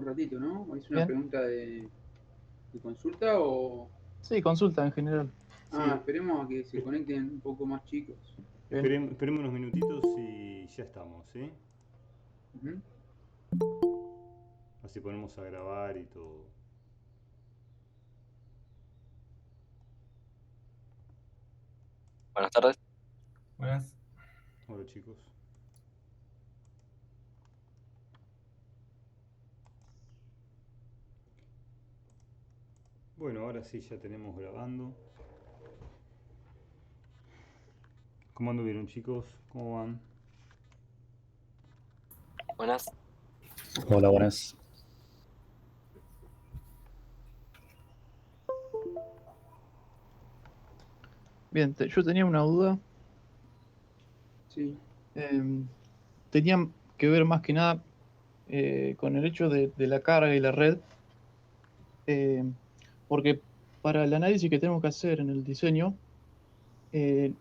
ratito, ¿no? ¿Es una Bien. pregunta de consulta o...? Sí, consulta en general. Ah, Sí, esperemos a que se conecten un poco más chicos. Bien. esperemos unos minutitos y ya estamos, ¿sí? Ujú. Así ponemos a grabar y todo. Buenas tardes. Buenas. Hola chicos. Bueno, ahora sí ya tenemos grabando. ¿Cómo anduvieron chicos? ¿Cómo van? Buenas. Hola, buenas. Bien, yo tenía una duda. Sí. Tenía que ver más que nada con el hecho de la carga y la red. eh, Porque para el análisis que tenemos que hacer en el diseño,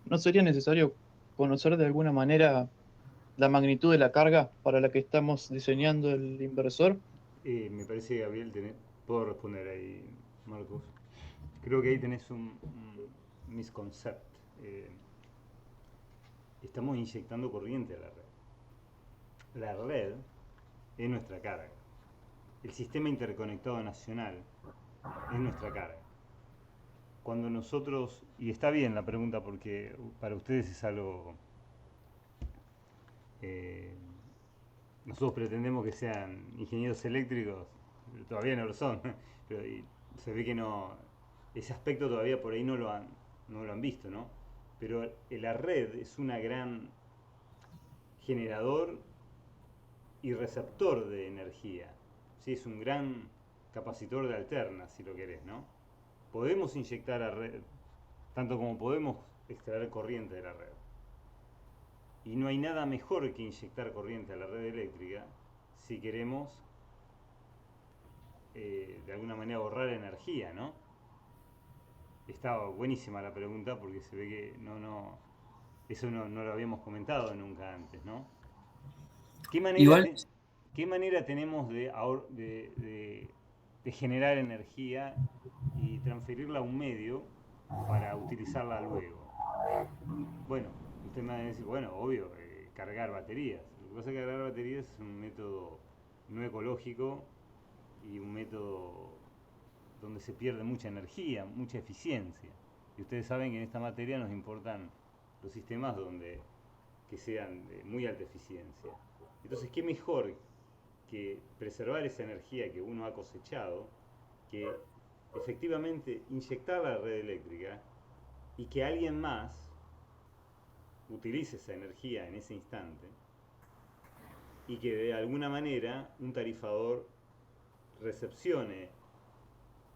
¿no sería necesario conocer de alguna manera la magnitud de la carga para la que estamos diseñando el inversor? Me parece, Gabriel, puedo responder ahí, Marcos. Creo que ahí tenés un misconcept. Eh, Estamos inyectando corriente a la red. La red es nuestra carga. El sistema interconectado nacional es nuestra carga. Cuando nosotros, y está bien la pregunta porque para ustedes es algo, eh, nosotros pretendemos que sean ingenieros eléctricos, pero todavía no lo son, pero se ve que no, ese aspecto todavía por ahí no lo han visto, ¿no? Pero la red es una gran generador y receptor de energía, ¿sí? Es un gran capacitor de alternas, si lo querés, ¿no? Podemos inyectar a red, tanto como podemos extraer corriente de la red. Y no hay nada mejor que inyectar corriente a la red eléctrica si queremos de alguna manera ahorrar energía, ¿no? Estaba buenísima la pregunta porque se ve que eso no lo habíamos comentado nunca antes, ¿no? ¿Qué manera, Igual, te- ¿Qué manera tenemos de generar energía y transferirla a un medio para utilizarla luego? Bueno, usted me va a decir, bueno, obvio, cargar baterías. Lo que pasa es que cargar baterías es un método no ecológico y un método donde se pierde mucha energía, mucha eficiencia. Y ustedes saben que en esta materia nos importan los sistemas que sean de muy alta eficiencia. Entonces, ¿qué mejor que preservar esa energía que uno ha cosechado, que efectivamente inyectarla a la red eléctrica y que alguien más utilice esa energía en ese instante y que de alguna manera un tarifador recepcione,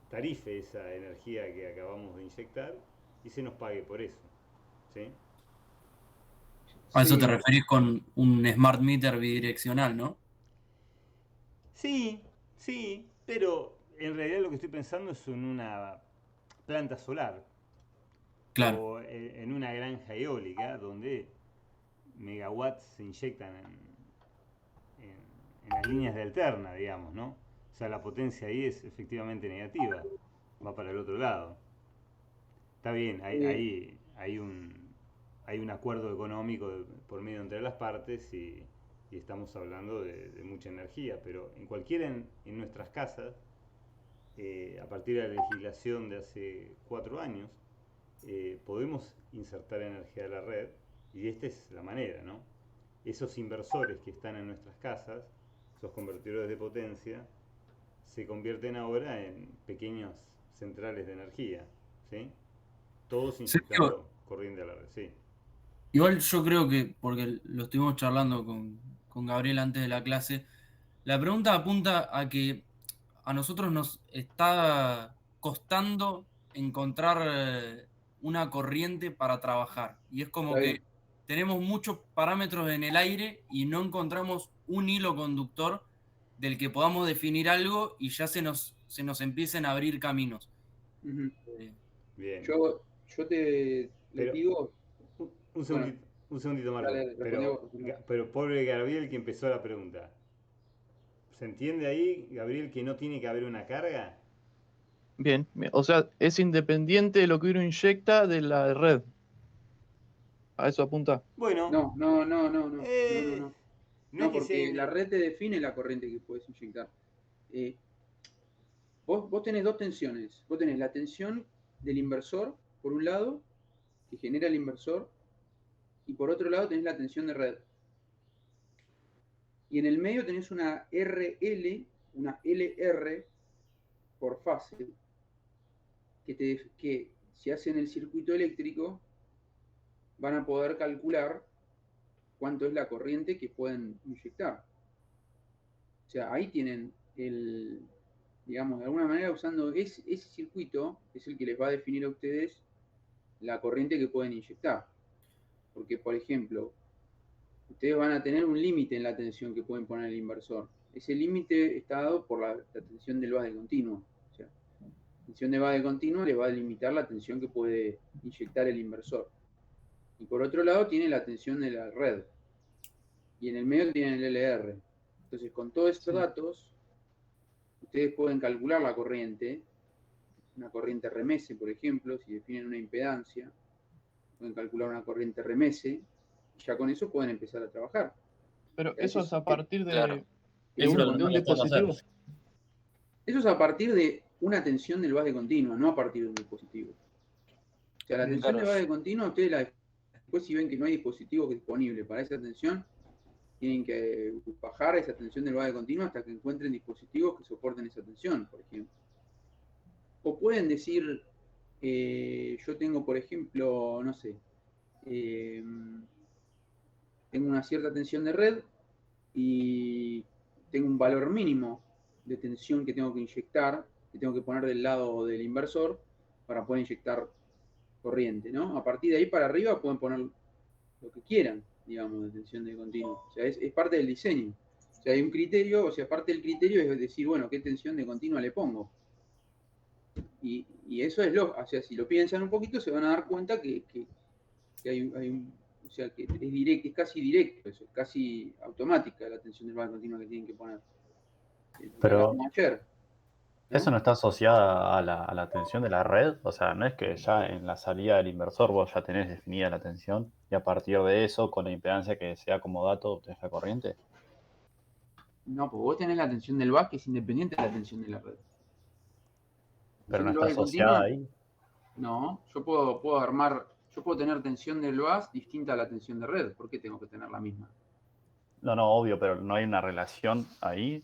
tarife esa energía que acabamos de inyectar y se nos pague por eso, ¿sí? a eso te Sí, referís con un smart meter bidireccional, ¿no? Sí, sí, pero en realidad lo que estoy pensando es en una planta solar Claro. o en una granja eólica donde megawatts se inyectan en las líneas de alterna, digamos, ¿no? O sea, la potencia ahí es efectivamente negativa, va para el otro lado. Está bien, eh, hay un acuerdo económico por medio entre las partes y estamos hablando de mucha energía, pero en nuestras casas, a partir de la legislación de hace 4 años, podemos insertar energía a la red y esta es la manera, ¿no? Esos inversores que están en nuestras casas, esos convertidores de potencia, se convierten ahora en pequeñas centrales de energía, ¿sí? Todos Sergio, inyectando corriente a la red, sí. igual yo creo que, porque lo estuvimos charlando con Gabriel antes de la clase, la pregunta apunta a que a nosotros nos está costando encontrar una corriente para trabajar. Y es como está que bien. tenemos muchos parámetros en el aire y no encontramos un hilo conductor del que podamos definir algo y ya se nos empiecen a abrir caminos. Ujú. Eh, Bien. Yo les Pero, digo, un bueno, segundito, Marco. dale, responde Pero, vos, responde vos. pero pobre Gabriel que empezó la pregunta. ¿Se entiende ahí, Gabriel, que no tiene que haber una carga? Bien, o sea, es independiente de lo que uno inyecta de la red. A eso apunta. Bueno, No, no, no, no, no, no, no, eh, no. no es No, que sea... porque la red te define la corriente que puedes inyectar. Eh, vos tenés dos tensiones. Vos tenés la tensión del inversor, por un lado, que genera el inversor, y por otro lado tenés la tensión de red. Y en el medio tenés una RL, una LR por fase, que si hacen el circuito eléctrico van a poder calcular cuánto es la corriente que pueden inyectar. O sea, ahí tienen el, digamos, de alguna manera usando ese circuito es el que les va a definir a ustedes la corriente que pueden inyectar. Porque, por ejemplo, ustedes van a tener un límite en la tensión que pueden poner el inversor. Ese límite está dado por la tensión del base continuo. O sea, la tensión de base continuo le va a limitar la tensión que puede inyectar el inversor. Y por otro lado tiene la tensión de la red. Y en el medio tienen el LR. Entonces, con todos estos datos, ustedes pueden calcular la corriente, una corriente RMS, por ejemplo, si definen una impedancia, pueden calcular una corriente RMS, y ya con eso pueden empezar a trabajar. Pero A eso veces es a partir Claro. de Eso es lo que un no lo tengo que hacer. dispositivo. Eso es a partir de una tensión del base continuo, no a partir de un dispositivo. O sea, la tensión Claro. de base continuo, ustedes después si ven que no hay dispositivo disponible para esa tensión, tienen que bajar esa tensión del base continuo hasta que encuentren dispositivos que soporten esa tensión, por ejemplo. O pueden decir, yo tengo, por ejemplo, no sé, tengo una cierta tensión de red y tengo un valor mínimo de tensión que tengo que inyectar, que tengo que poner del lado del inversor para poder inyectar corriente, ¿no? A partir de ahí para arriba pueden poner lo que quieran, digamos, de tensión de continuo. O sea, es parte del diseño. O sea, hay un criterio, o sea, parte del criterio es decir, bueno, ¿qué tensión de continua le pongo? Y eso es o sea, si lo piensan un poquito, se van a dar cuenta que hay un, o sea, que es directo, es casi directo, eso, es casi automática la tensión del base continuo que tienen que poner. Lo que Pero hablamos ayer, ¿no? eso no está asociada a la tensión de la red. O sea, no es que ya en la salida del inversor vos ya tenés definida la tensión y a partir de eso, con la impedancia que sea como dato, obtenés la corriente. No, pues vos tenés la tensión del base que es independiente de la tensión de la red. Pero no Tensión del está base asociada continua, ahí. no, yo puedo armar, yo puedo tener tensión del base distinta a la tensión de red. ¿Por qué tengo que tener la misma? No, no, obvio, pero no hay una relación ahí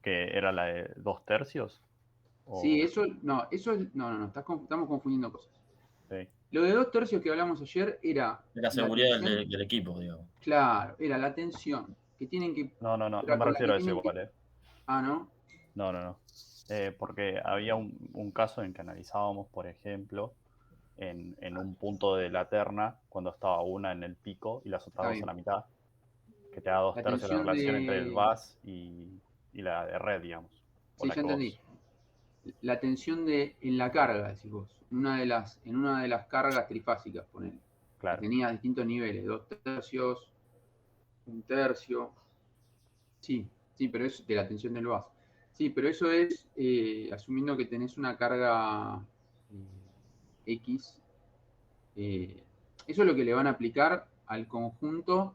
que era la de 2/3. Sí, eso, no, no, estamos confundiendo cosas. Sí. Lo de 2/3 que hablamos ayer era De la la seguridad tensión, del equipo, digamos. claro, era la tensión que tienen que, No me con la refiero que a eso tienen que, igual, ah, ¿no? No. Porque había un caso en que analizábamos, por ejemplo, en un punto de la terna, cuando estaba una en el pico y las otras Está dos bien. a la mitad, que te da 2/3 de la tensión relación entre el de, bus y la de red, digamos. O sí, la ya entendí. cross. La tensión en la carga, decís vos, en una de las cargas trifásicas, ponele. Que Claro. tenía distintos niveles, 2/3, 1/3. Sí, pero es de la tensión del base. Sí, pero eso es asumiendo que tenés una carga X. Eso es lo que le van a aplicar al conjunto.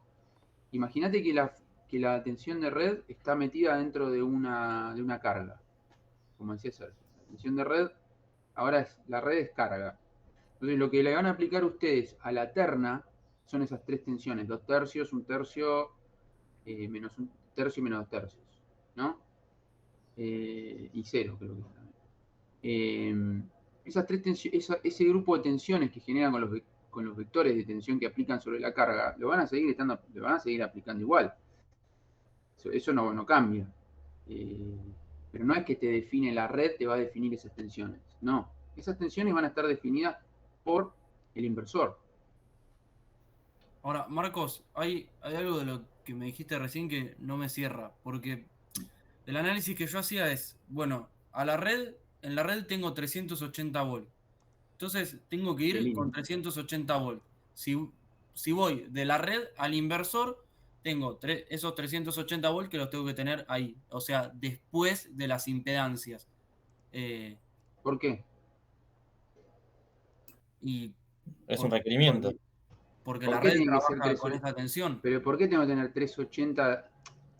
Imagínate que la tensión de red está metida dentro de una carga, como decía Sergio. La tensión de red, ahora la red es carga. Entonces lo que le van a aplicar ustedes a la terna son esas tres tensiones, 2/3, 1/3, menos 1/3 y menos 2/3, ¿no? Y 0 creo que es también. Esas tres ese grupo de tensiones que generan con los vectores de tensión que aplican sobre la carga, lo van a seguir aplicando igual. Eso no cambia. Pero no es que te define la red, te va a definir esas tensiones. No. Esas tensiones van a estar definidas por el inversor. Ahora, Marcos, hay algo de lo que me dijiste recién que no me cierra, porque el análisis que yo hacía es, bueno, en la red tengo 380 volts. Entonces tengo que ir con 380 volts. Si voy de la red al inversor, tengo esos 380 volts que los tengo que tener ahí, o sea, después de las impedancias. ¿Por qué? Y Es un por- requerimiento. porque ¿Por la qué red tiene que ser trabaja con esta tensión. Pero ¿por qué tengo que tener 380?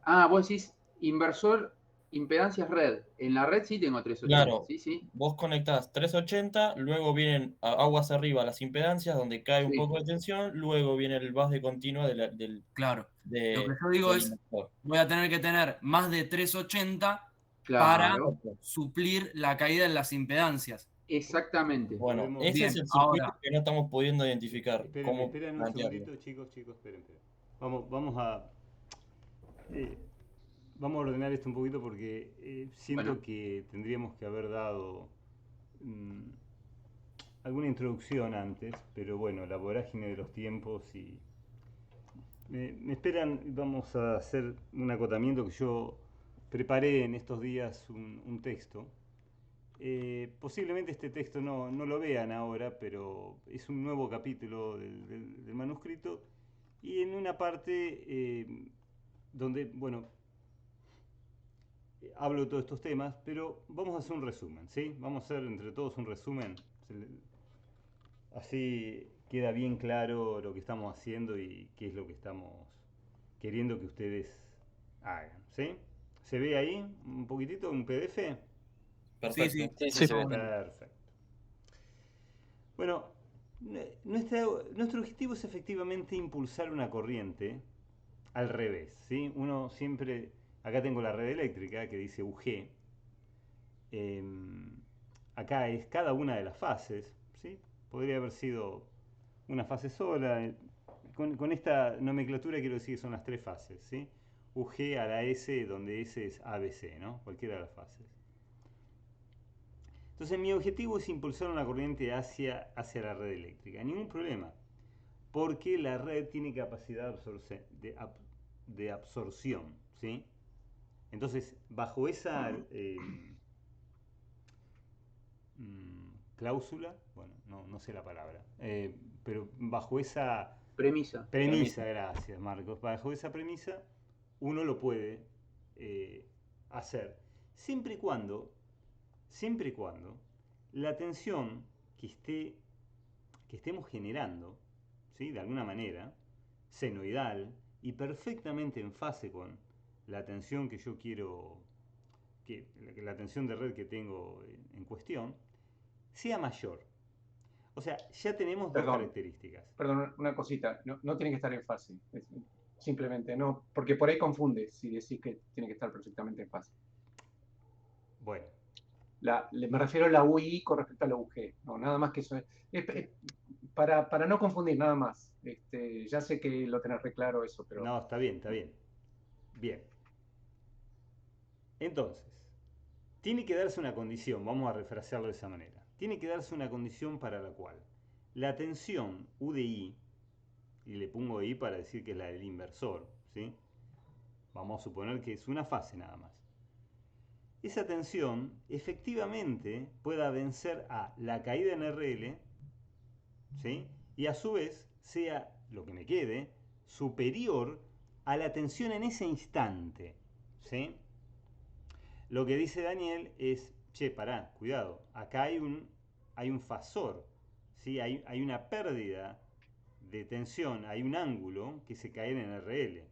Ah, vos decís inversor, impedancias red. En la red sí tengo 380. Claro, Sí, sí. vos conectás 380, luego vienen aguas arriba las impedancias donde cae un Sí. poco de tensión, luego viene el bus de continua Claro. Lo que de- yo digo del es, inversor. voy a tener que tener más de 380 para Claro. suplir la caída en las impedancias. Exactamente. Bueno, Podemos- ese Bien, es el circuito ahora. que no estamos pudiendo identificar. Esperen, ¿Cómo esperen un plantearlo? segundito, chicos, esperen. Vamos a vamos a ordenar esto un poquito porque siento Bueno. que tendríamos que haber dado mm, alguna introducción antes, pero bueno, la vorágine de los tiempos y me esperan, vamos a hacer un acotamiento que yo preparé en estos días un texto. Posiblemente este texto no lo vean ahora, pero es un nuevo capítulo del manuscrito y en una parte donde, bueno, hablo de todos estos temas, pero vamos a hacer un resumen, ¿sí? Vamos a hacer entre todos un resumen, así queda bien claro lo que estamos haciendo y qué es lo que estamos queriendo que ustedes hagan, ¿sí? ¿Se ve ahí un poquitito, un PDF? Perfecto. Sí, Sí, Sí. se ve. Perfecto. Bueno, nuestro objetivo es efectivamente impulsar una corriente al revés, ¿sí? Uno siempre, acá tengo la red eléctrica que dice UG, acá es cada una de las fases, ¿sí? Podría haber sido una fase sola, con esta nomenclatura quiero decir que son las tres fases, ¿sí? UG a la S, donde S es ABC, ¿no? Cualquiera de las fases. Entonces mi objetivo es impulsar una corriente hacia la red eléctrica. Ningún problema. Porque la red tiene capacidad de absorción. ¿Sí? Entonces, bajo esa cláusula, bueno, no sé la palabra, pero bajo esa Premisa. premisa, gracias Marcos, bajo esa premisa uno lo puede hacer. Siempre y cuando la tensión que estemos generando, ¿sí? De alguna manera, senoidal y perfectamente en fase con la tensión que yo quiero, la tensión de red que tengo en cuestión, sea mayor. O sea, ya tenemos dos características. Perdón, una cosita, no tiene que estar en fase, simplemente no, porque por ahí confunde si decís que tiene que estar perfectamente en fase. Bueno, Me refiero a la UI con respecto a la UG, no, nada más que eso. Para no confundir, nada más. Ya sé que lo tenés re claro eso, pero... no, está bien, está bien. Bien. Entonces, tiene que darse una condición, vamos a refrasearlo de esa manera. Tiene que darse una condición para la cual la tensión U de I, y le pongo I para decir que es la del inversor, ¿sí? Vamos a suponer que es una fase nada más. Esa tensión efectivamente pueda vencer a la caída en RL, ¿sí? Y a su vez sea, lo que me quede, superior a la tensión en ese instante, ¿sí? Lo que dice Daniel es, che, pará, cuidado, acá hay un fasor, ¿sí? Hay una pérdida de tensión, hay un ángulo que se cae en RL,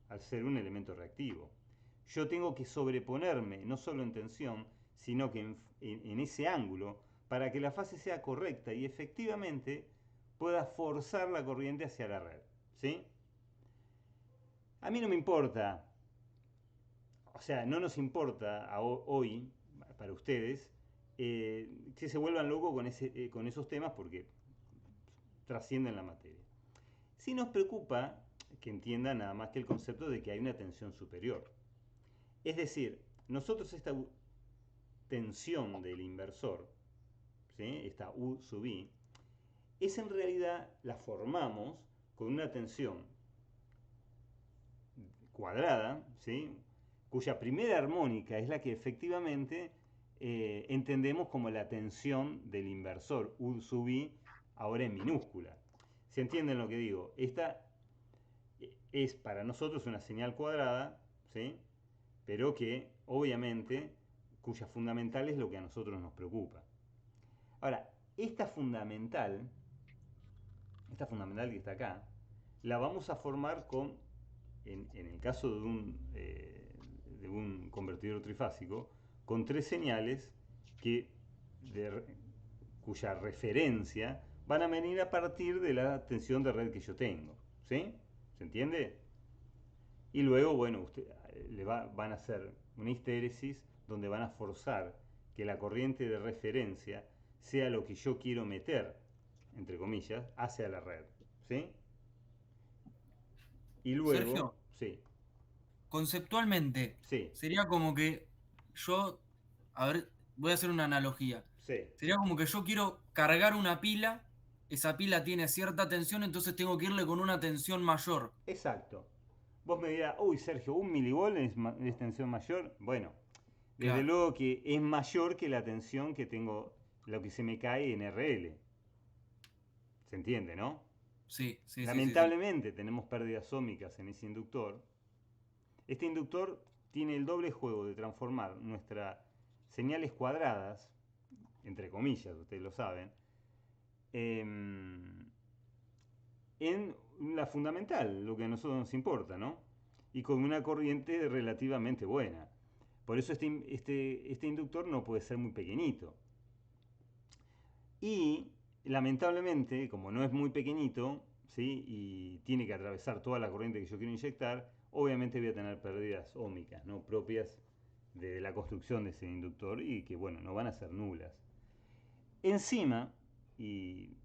al ser un elemento reactivo. Yo tengo que sobreponerme, no solo en tensión, sino que en ese ángulo, para que la fase sea correcta y efectivamente pueda forzar la corriente hacia la red, ¿sí? A mí no me importa, o sea, no nos importa hoy, para ustedes, que se vuelvan locos con esos temas porque trascienden la materia. Sí nos preocupa que entiendan nada más que el concepto de que hay una tensión superior. Es decir, nosotros esta tensión del inversor, ¿sí? Esta U sub I, es en realidad la formamos con una tensión cuadrada, ¿sí? Cuya primera armónica es la que efectivamente entendemos como la tensión del inversor U sub I, ahora en minúscula. ¿Se entienden lo que digo? es para nosotros una señal cuadrada, ¿sí? Pero que obviamente cuya fundamental es lo que a nosotros nos preocupa. Ahora, esta fundamental que está acá, la vamos a formar con, en el caso de un convertidor trifásico, con 3 señales cuya referencia van a venir a partir de la tensión de red que yo tengo. ¿Sí? ¿Se entiende? Y luego, bueno, van a hacer una histéresis donde van a forzar que la corriente de referencia sea lo que yo quiero meter, entre comillas, hacia la red. ¿Sí? Y luego... Sergio, Sí, conceptualmente, sí, sería como que yo, a ver, voy a hacer una analogía. sí. Sería como que yo quiero cargar una pila, esa pila tiene cierta tensión, entonces tengo que irle con una tensión mayor. Exacto. Vos me dirás, uy, Sergio, 1 milivolt es tensión mayor. Bueno, desde Claro. luego que es mayor que la tensión que tengo, lo que se me cae en RL. ¿Se entiende, no? Sí, sí, sí, sí, sí. Lamentablemente tenemos pérdidas óhmicas en ese inductor. Este inductor tiene el doble juego de transformar nuestras señales cuadradas, entre comillas, ustedes lo saben, en la fundamental, lo que a nosotros nos importa, ¿no? Y con una corriente relativamente buena. Por eso este inductor no puede ser muy pequeñito. Y lamentablemente, como no es muy pequeñito, ¿sí? Y tiene que atravesar toda la corriente que yo quiero inyectar, obviamente voy a tener pérdidas óhmicas, ¿no? Propias de la construcción de ese inductor y que, bueno, no van a ser nulas. Encima, y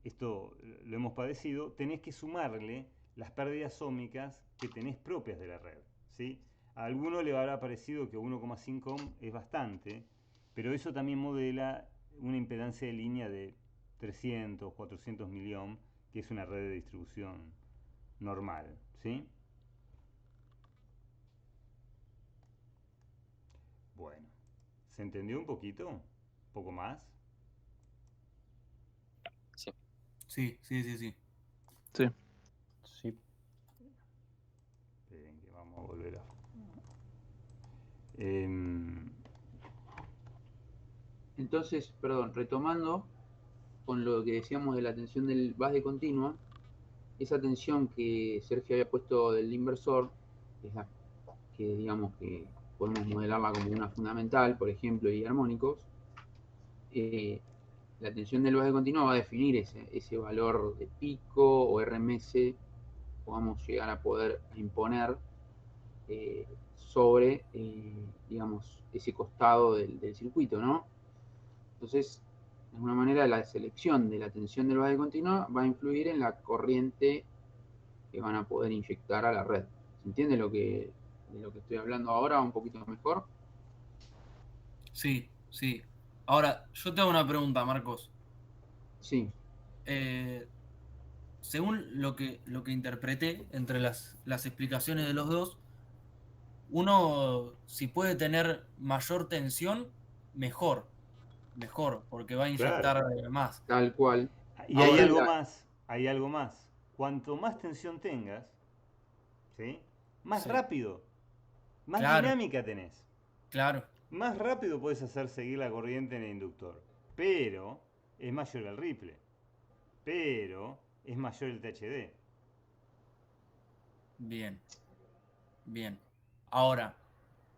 esto lo hemos padecido, tenés que sumarle las pérdidas óhmicas que tenés propias de la red, ¿sí? A alguno le habrá parecido que 1,5 ohm es bastante, pero eso también modela una impedancia de línea de 300, 400 miliohm, que es una red de distribución normal, ¿sí? Bueno, ¿se entendió un poquito? ¿Un poco más? Sí. Sí, sí, sí, sí. Sí. Sí. Esperen que vamos a volver a... Em, Entonces, perdón, retomando con lo que decíamos de la tensión del base continua, esa tensión que Sergio había puesto del inversor, que es la que digamos que podemos modelarla como una fundamental, por ejemplo, y armónicos, la tensión del base continua va a definir ese valor de pico o RMS, podamos llegar a poder imponer sobre, digamos, ese costado del circuito, ¿no? Entonces, de alguna manera, la selección de la tensión del base continua va a influir en la corriente que van a poder inyectar a la red. ¿Se entiende de lo que estoy hablando ahora un poquito mejor? Sí, sí. Ahora, yo te hago una pregunta, Marcos. Sí. Según lo que interpreté entre las explicaciones de los dos, uno, si puede tener mayor tensión, mejor, porque va a claro. inyectar más. Tal cual. Y hay Ahora, algo más, hay algo más. Cuanto más tensión tengas, ¿sí? Más Sí, rápido, más claro, dinámica tenés. claro, Más rápido puedes hacer seguir la corriente en el inductor. Pero es mayor el ripple. Pero es mayor el THD. bien, bien. Ahora,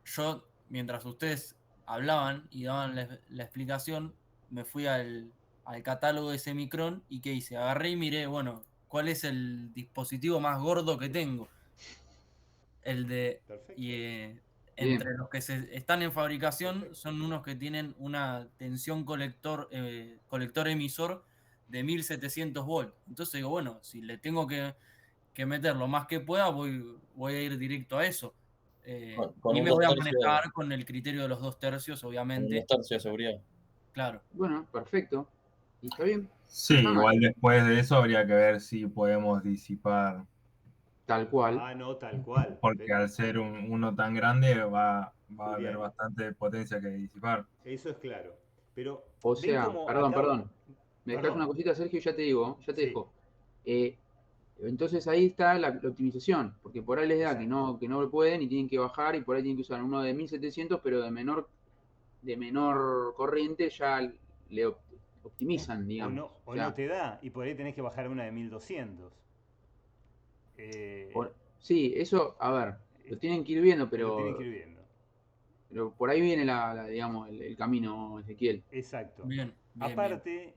yo, mientras ustedes hablaban y daban la explicación, me fui al catálogo de Semicron y ¿qué hice? Agarré y miré, bueno, ¿cuál es el dispositivo más gordo que tengo? El de... Y Perfecto. bien. entre los que están en fabricación son unos que tienen una tensión colector emisor de 1700 volts. Entonces digo, bueno, si le tengo que meter lo más que pueda, voy a ir directo a eso. Con Y un me dos voy a tercios, manejar con el criterio de los 2 tercios, con un 2 obviamente. tercios de seguridad. Claro, Bueno, perfecto. ¿Y está bien? Sí, No está mal. igual después de eso habría que ver si podemos disipar, Tal cual. Ah, no, tal cual. porque al ser uno tan grande va a haber Julián, bastante potencia que disipar. eso es claro. Pero O ven sea, cómo perdón, acá... perdón. Me dejas Perdón. una cosita, Sergio, y ya te digo, ya te Sí. dejo. Eh, Entonces ahí está la optimización, porque por ahí les da Exacto. que no lo pueden y tienen que bajar y por ahí tienen que usar uno de 1700, pero de menor corriente ya le optimizan, digamos. O O no sea, te da, y por ahí tenés que bajar a una de 1200. Eh, sí, eso, a ver, lo es- tienen que ir viendo, lo tienen que ir viendo. pero por ahí viene digamos, el camino, Ezequiel. Exacto. Bien, bien, bien. Aparte,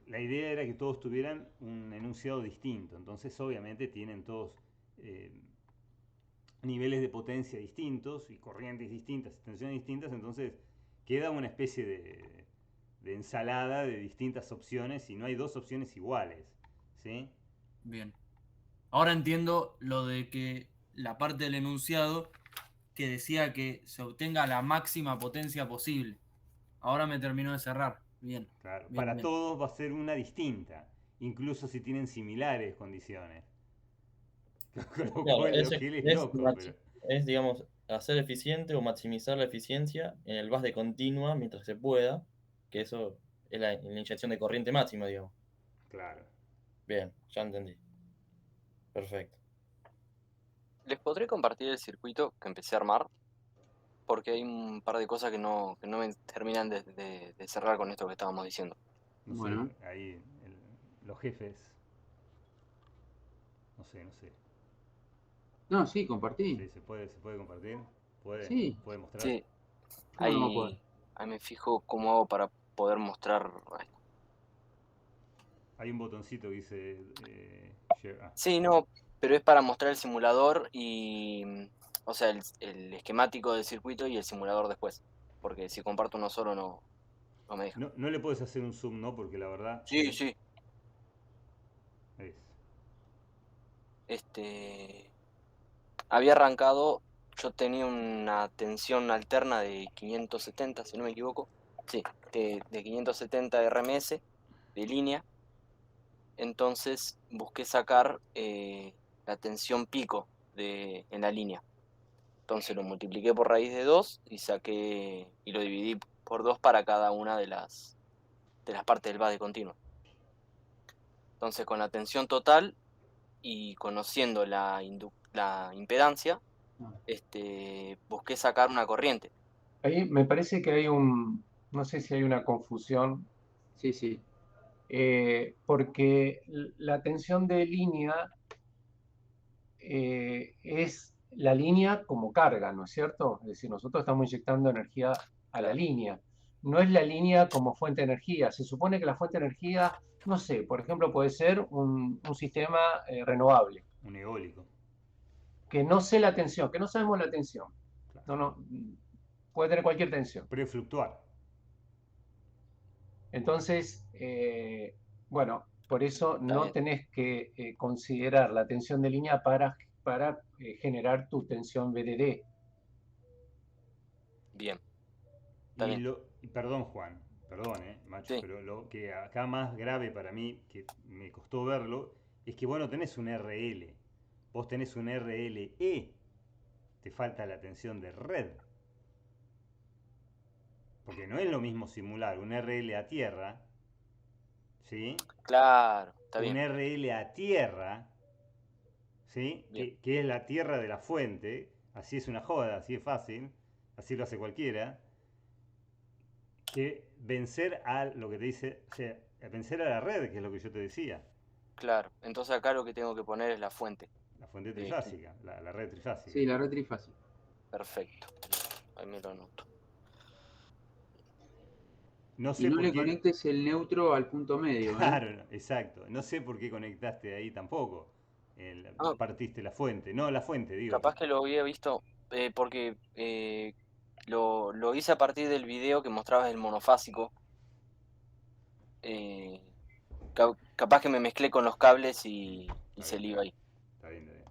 la idea era que todos tuvieran un enunciado distinto, entonces obviamente tienen todos eh, niveles de potencia distintos y corrientes distintas, tensiones distintas, entonces queda una especie de ensalada de distintas opciones y no hay dos opciones iguales, ¿sí? Bien. Ahora entiendo lo de que la parte del enunciado que decía que se obtenga la máxima potencia posible. Ahora me terminó de cerrar. Bien, Claro, bien, para bien. todos va a ser una distinta, incluso si tienen similares condiciones. Con lo Claro, cual lo que él es loco, pero es, digamos, hacer eficiente o maximizar la eficiencia en el bus de continua mientras se pueda, que eso es la inyección de corriente máxima, digamos. claro. Bien, ya entendí. Perfecto. Les podré compartir el circuito que empecé a armar, porque hay un par de cosas que no me terminan de cerrar con esto que estábamos diciendo. No sé, Bueno, ahí los jefes, no sé, no sé. no, sí, compartí. Sí, se puede compartir, Sí, puede mostrar. Sí, ¿cómo no va a poder? ahí me fijo cómo hago para poder mostrar. Hay un botoncito que dice share. Ah, Sí, ahí. no, pero es para mostrar el simulador y, o sea, el esquemático del circuito y el simulador después. Porque si comparto uno solo no me deja. No, no le puedes hacer un zoom, ¿no? Porque la verdad Sí, sí. es. Había arrancado, yo tenía una tensión alterna de 570, si no me equivoco. Sí, de 570 RMS de línea. Entonces busqué sacar la tensión pico en la línea. Entonces lo multipliqué por raíz de 2 y saqué y lo dividí por 2 para cada una de las partes del bus de continuo. Entonces con la tensión total y conociendo la impedancia, busqué sacar una corriente. Ahí me parece que hay no sé si hay una confusión, Sí, sí. porque la tensión de línea es la línea como carga, ¿no es cierto? Es decir, nosotros estamos inyectando energía a la Claro. línea. No es la línea como fuente de energía. Se supone que la fuente de energía, no sé, por ejemplo, puede ser un sistema renovable, Un eólico. que no sé la tensión, que no sabemos la tensión. Claro. No, puede tener cualquier tensión. Puede fluctuar. Entonces, bueno, por eso Está no bien. tenés que considerar la tensión de línea para generar tu tensión BDD. Bien. Está bien. Y perdón, Juan, perdón, macho, Sí, pero lo que acá más grave para mí, que me costó verlo, es que vos no tenés un RL, vos tenés un RLE, te falta la tensión de red. Porque no es lo mismo simular un RL a tierra, ¿sí? claro. Está Un bien. RL a tierra, ¿sí? Bien. Que es la tierra de la fuente, así es una joda, así es fácil, así lo hace cualquiera, que vencer a lo que te dice, o sea, vencer a la red, que es lo que yo te decía, Claro. Entonces acá lo que tengo que poner es la fuente. la fuente De este. trifásica, la red trifásica. Sí, la red trifásica. Perfecto. Ahí me lo anoto. No Y sé no por le qué, conectes el neutro al punto medio, ¿eh? claro, no, exacto, no sé por qué conectaste ahí tampoco, Ah, partiste la fuente, no la fuente, digo. capaz que lo había visto porque lo hice a partir del video que mostrabas el monofásico. Eh, capaz que me mezclé con los cables y Está se bien, le está iba bien, ahí. está bien, está bien.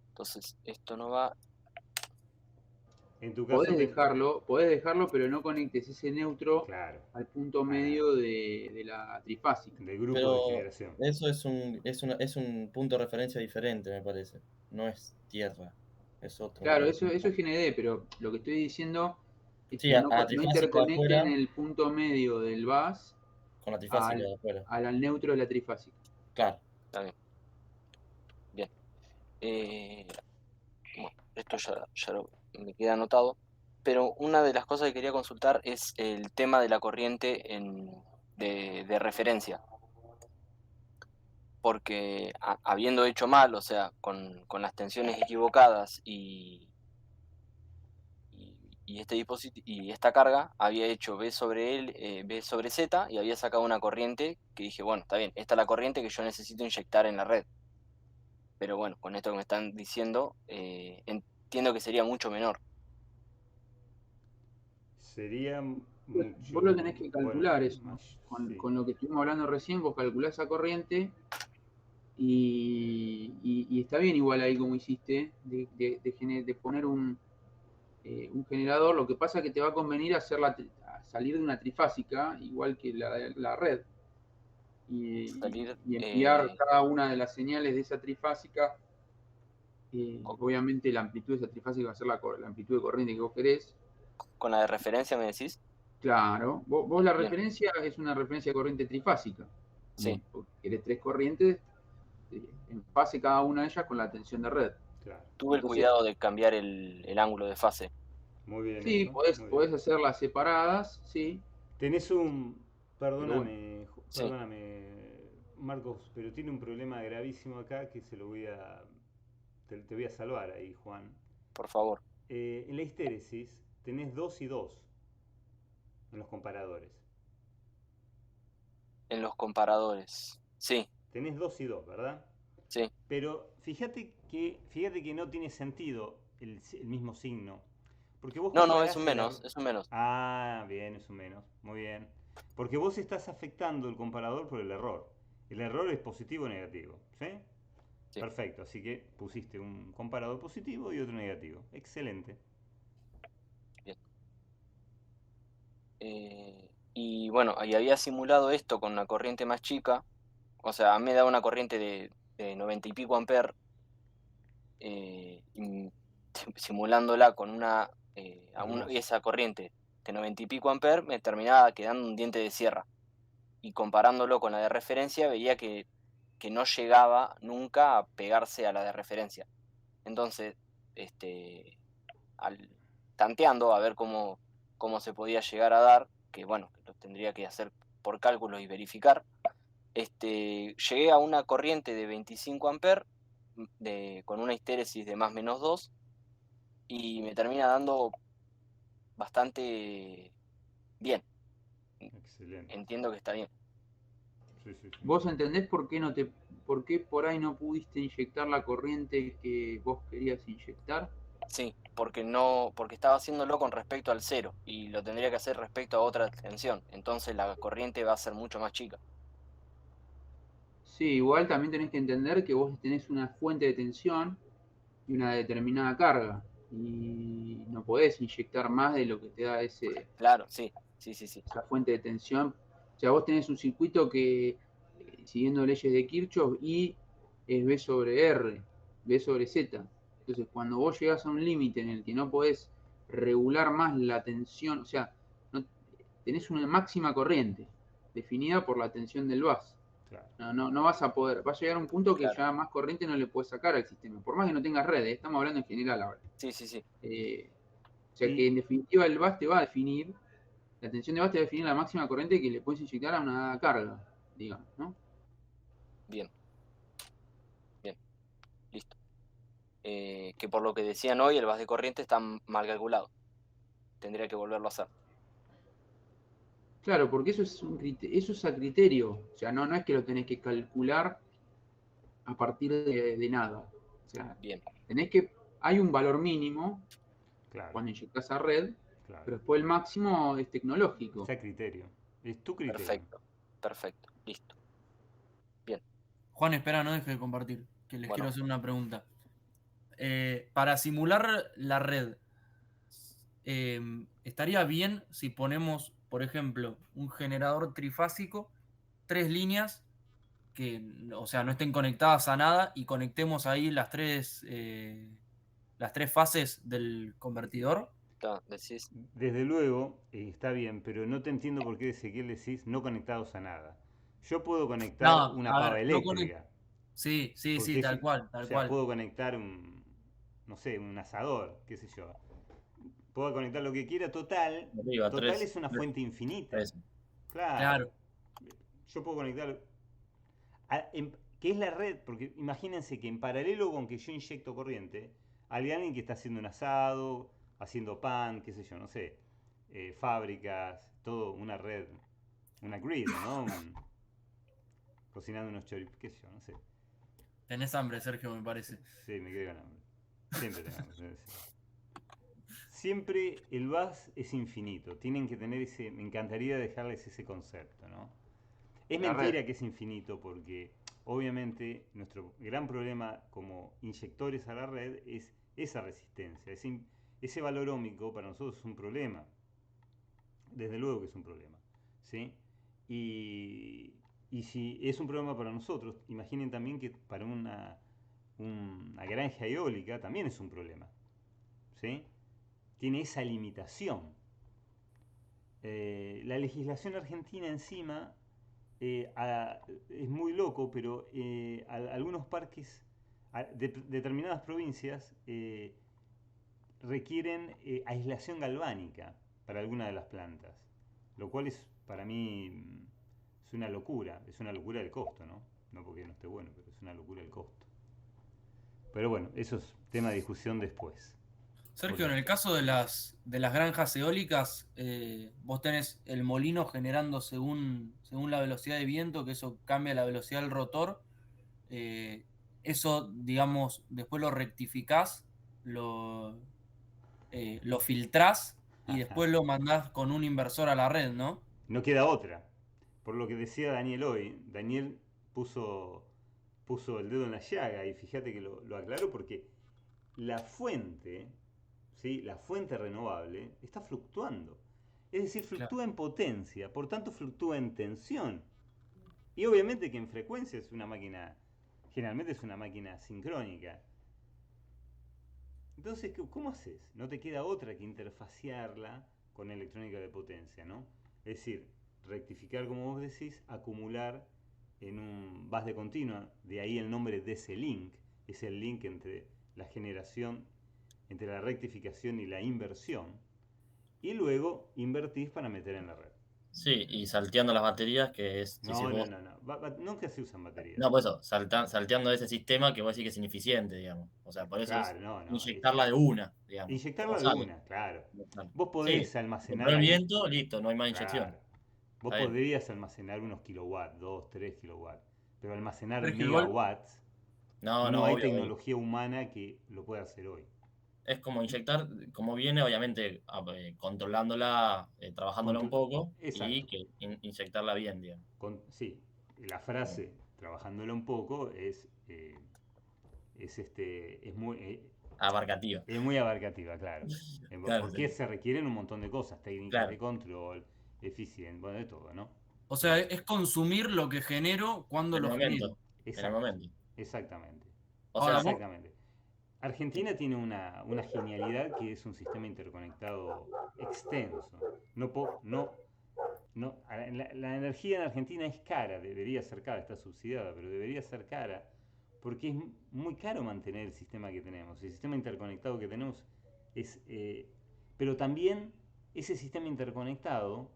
Entonces esto no va. En tu caso, Podés dejarlo, pero no conectes ese neutro claro, al punto ah, medio de la trifásica. del grupo de Pero generación. eso es un punto de referencia diferente, me parece. No es tierra, es otro, me Claro, parece. eso es GND, pero lo que estoy diciendo es Sí, que a no trifásico de interconecten afuera el punto medio del bus con la trifásica de afuera. al neutro de la trifásica. Claro, Está bien. Bien. Bueno, esto ya me queda anotado. Pero una de las cosas que quería consultar es el tema de la corriente de referencia. Porque habiendo hecho mal, o sea, con las tensiones equivocadas y esta carga, había hecho B sobre Z y había sacado una corriente que dije, bueno, está bien, esta es la corriente que yo necesito inyectar en la red. Pero bueno, con esto que me están diciendo, entiendo que sería mucho menor. Sería Vos lo tenés que calcular eso. más, Con, sí. con lo que estuvimos hablando recién, vos calculás esa corriente y está bien igual ahí como hiciste, de poner un generador. Lo que pasa es que te va a convenir salir de una trifásica, igual que la red, y Salir, enviar cada una de las señales de esa trifásica. Ok. Obviamente la amplitud de esa trifásica va a ser la amplitud de corriente que vos querés. con la de referencia, ¿me decís? Claro, vos la Bien. referencia es una referencia de corriente trifásica. Sí. Porque querés 3 corrientes en fase cada una de ellas con la tensión de red. Claro. Tuve el Entonces, cuidado de cambiar el ángulo de fase. Muy bien sí, eso. Muy bien. podés hacerlas separadas, sí. Tenés un... Pero bueno, Perdóname, Sí. perdóname, Marcos, pero tiene un problema gravísimo acá que se lo voy a... Te voy a salvar ahí, Juan. Por favor. En la histéresis tenés 2 y 2 en los comparadores. En los comparadores. Sí, Tenés 2 y 2, ¿verdad? sí. Pero fíjate que no tiene sentido el mismo signo. Porque vos No, es comparás un el menos, es un menos. Ah, bien, es un menos. Muy bien. Porque vos estás afectando el comparador por el error. El error es positivo o negativo. ¿Sí? Sí. Perfecto. Así que pusiste un comparador positivo y otro negativo. Excelente. Bien. Y bueno, y había simulado esto con una corriente más chica. O sea, a mí me da una corriente de 90 y pico amperes. Y simulándola con esa corriente de 90 y pico amperes, me terminaba quedando un diente de sierra. Y comparándolo con la de referencia, veía que no llegaba nunca a pegarse a la de referencia. Entonces, tanteando a ver cómo se podía llegar a dar, que bueno, lo tendría que hacer por cálculos y verificar, llegué a una corriente de 25 amperes con una histéresis de más menos 2 y me termina dando bastante bien. Excelente. Entiendo que está bien. Sí, sí, sí. ¿Vos entendés por qué por ahí no pudiste inyectar la corriente que vos querías inyectar? Sí, porque estaba haciéndolo con respecto al cero y lo tendría que hacer respecto a otra tensión. Entonces la corriente va a ser mucho más chica. Sí, igual también tenés que entender que vos tenés una fuente de tensión y una determinada carga. Y no podés inyectar más de lo que te da Claro, sí. esa fuente de tensión. O sea, vos tenés un circuito que, siguiendo leyes de Kirchhoff, I es B sobre R, B sobre Z. Entonces, cuando vos llegás a un límite en el que no podés regular más la tensión, o sea, tenés una máxima corriente definida por la tensión del bus. Claro. No vas a poder, va a llegar a un punto que Claro. ya más corriente no le puedes sacar al sistema, por más que no tengas redes, estamos hablando en general ahora. Sí. O sea que en definitiva el bus te va a definir, la tensión de bus te va a definir la máxima corriente que le puedes inyectar a una carga, digamos, ¿no? Bien. Listo. Que por lo que decían hoy, el bus de corriente está mal calculado. Tendría que volverlo a hacer. Claro, porque eso es a criterio, o sea, no es que lo tenés que calcular a partir de nada. O sea, Bien. hay un valor mínimo Claro. cuando inyectas a red, Claro. pero después el máximo es tecnológico. Está a criterio. Es tu criterio. Perfecto. Listo. Bien. Juan, espera, no deje de compartir, que les Bueno. quiero hacer una pregunta. Para simular la red, ¿estaría bien si ponemos, por ejemplo, un generador trifásico, 3 líneas que, o sea, no estén conectadas a nada y conectemos ahí las tres fases del convertidor? Decís. Desde luego, está bien, pero no te entiendo por qué Ezequiel decís no conectados a nada. Yo puedo conectar No, una a pava ver, eléctrica. Sí, sí, Porque sí, tal es- cual, o tal sea, cual. puedo conectar no sé, un asador, qué sé yo. Puedo conectar lo que quiera, Arriba, total tres, es una fuente infinita. tres. Claro, Claro, yo puedo conectar, que es la red, porque imagínense que en paralelo con que yo inyecto corriente, hay alguien que está haciendo un asado, haciendo pan, qué sé yo, no sé, fábricas, todo una red, una grid, ¿no? Cocinando unos choripos, qué sé yo, no sé. tenés hambre, Sergio, me parece. Sí, me quedé con hambre. Siempre tengo hambre. Siempre el VAS es infinito. Tienen que tener ese. Me encantaría dejarles ese concepto, ¿no? Es La mentira red. que es infinito porque obviamente nuestro gran problema como inyectores a la red es esa resistencia. Ese valor óhmico para nosotros es un problema. Desde luego que es un problema. ¿Sí? Y, y si es un problema para nosotros, imaginen también que para una granja eólica también es un problema. ¿Sí? Tiene esa limitación. La legislación argentina encima es muy loco, pero algunos parques, determinadas provincias, requieren aislación galvánica para alguna de las plantas, lo cual es para mí es una locura el costo, ¿no? No porque no esté bueno, pero es una locura el costo. Pero bueno, eso es tema de discusión después. Sergio, en Porque el caso de las granjas eólicas, vos tenés el molino generando según la velocidad de viento, que eso cambia la velocidad del rotor. Eso, digamos, después lo rectificás, lo filtrás y después lo mandás con un inversor a la red, ¿no? no queda otra. Por lo que decía Daniel hoy, Daniel puso, puso el dedo en la llaga y fíjate que lo aclaró porque la fuente, ¿sí? La fuente renovable está fluctuando. Es decir, Claro. fluctúa en potencia, por tanto fluctúa en tensión. Y obviamente que en frecuencia es una máquina, generalmente es una máquina sincrónica. Entonces, ¿cómo haces? No te queda otra que interfaciarla con electrónica de potencia, ¿no? Es decir, rectificar, como vos decís, acumular en un bus de continua, de ahí el nombre de ese link, es el link entre la generación, entre la rectificación y la inversión, y luego invertís para meter en la red. Sí, y salteando las baterías, que es, decís No, no, vos. no, no. Nunca se usan baterías. No, por eso, salteando ese sistema que vos decís que es ineficiente, digamos. O sea, por eso es Claro, no, no. inyectarla de una, digamos, como Inyectarla de sale. una, claro. Claro. Vos Sí, podés almacenar compró el algún. viento, listo, no hay más inyección. Claro. Vos Está bien. podrías almacenar unos kilowatts, 2, 3 kilowatts. Pero almacenar Sergio, igual, megawatts, No, no no, hay obvio, obvio. tecnología humana que lo pueda hacer hoy. Es como inyectar, como viene, obviamente, controlándola, trabajándola un poco y Exacto. que inyectarla bien, digamos. Sí, la frase, trabajándolo un poco, Abarcativa. es muy abarcativa, claro. Claro, Porque sí. se requieren un montón de cosas, técnicas de Claro, control, eficiencia, bueno, de todo, ¿no? o sea, es consumir lo que genero cuando en el lo genero. momento. En el Exacto, momento. exactamente. O sea, Ahora, vos, Exactamente. Argentina tiene una genialidad que es un sistema interconectado extenso. La energía en Argentina es cara, debería ser cara, está subsidiada, pero debería ser cara porque es muy caro mantener el sistema que tenemos. El sistema interconectado que tenemos es... pero también ese sistema interconectado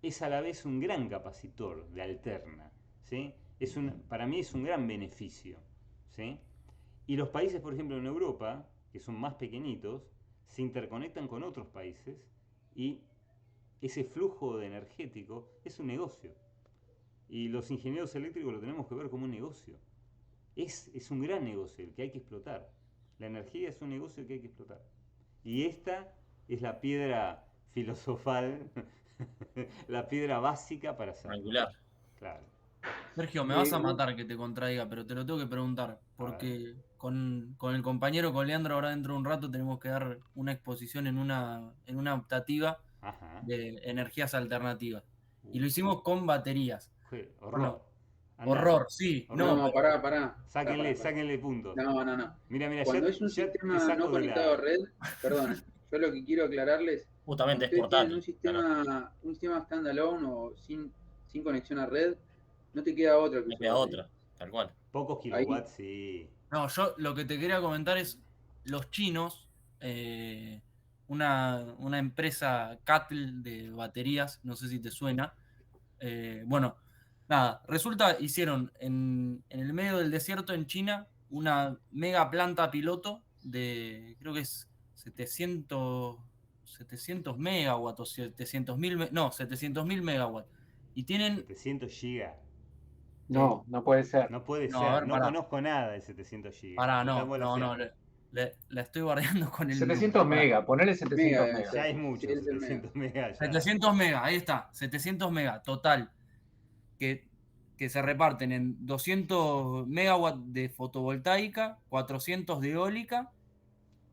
es a la vez un gran capacitor de alterna. ¿Sí? Para mí es un gran beneficio. ¿Sí? Y los países, por ejemplo, en Europa, que son más pequeñitos, se interconectan con otros países y ese flujo de energético es un negocio. Y los ingenieros eléctricos lo tenemos que ver como un negocio. Es un gran negocio el que hay que explotar. La energía es un negocio que hay que explotar. Y esta es la piedra filosofal, la piedra básica para hacerlo. angular. Claro. Sergio, me vas a matar que te contraiga, pero te lo tengo que preguntar, A ver. porque con el compañero, con Leandro, ahora dentro de un rato tenemos que dar una exposición en una optativa Ajá. de energías alternativas. Y lo hicimos con baterías. Horror. Bueno, horror, sí. Horror. No, No, pará. Sáquenle puntos. No. Mira, Cuando es un ya te sistema saco no de conectado a la. red, perdón, yo lo que quiero aclararles, Justamente cuando es ustedes tienen portátil. un sistema standalone o sin conexión a red, no te queda otra que Me usar queda batería. otra. Tal cual. Pocos Ahí. kilowatts, sí. No, yo lo que te quería comentar es los chinos, una empresa Catl de baterías, no sé si te suena. Bueno, nada, resulta hicieron en el medio del desierto en China una mega planta piloto de, creo que es 700 megawatts o 700.000, no, 700.000 megawatts. Y tienen, 700 gigas. No, no puede ser. No puede No, a ser. ver, No pará. conozco nada de 700 gigas. pará, no, Buscámoslo no, no, siempre. la estoy bardeando con el 700 número. Pará. mega, ponele Mega 700 debe mega. Ya ser. es mucho, Sí, es el mega. 700 megas ya. 700 mega, ahí está, 700 mega, total. Que se reparten en 200 megawatts de fotovoltaica, 400 de eólica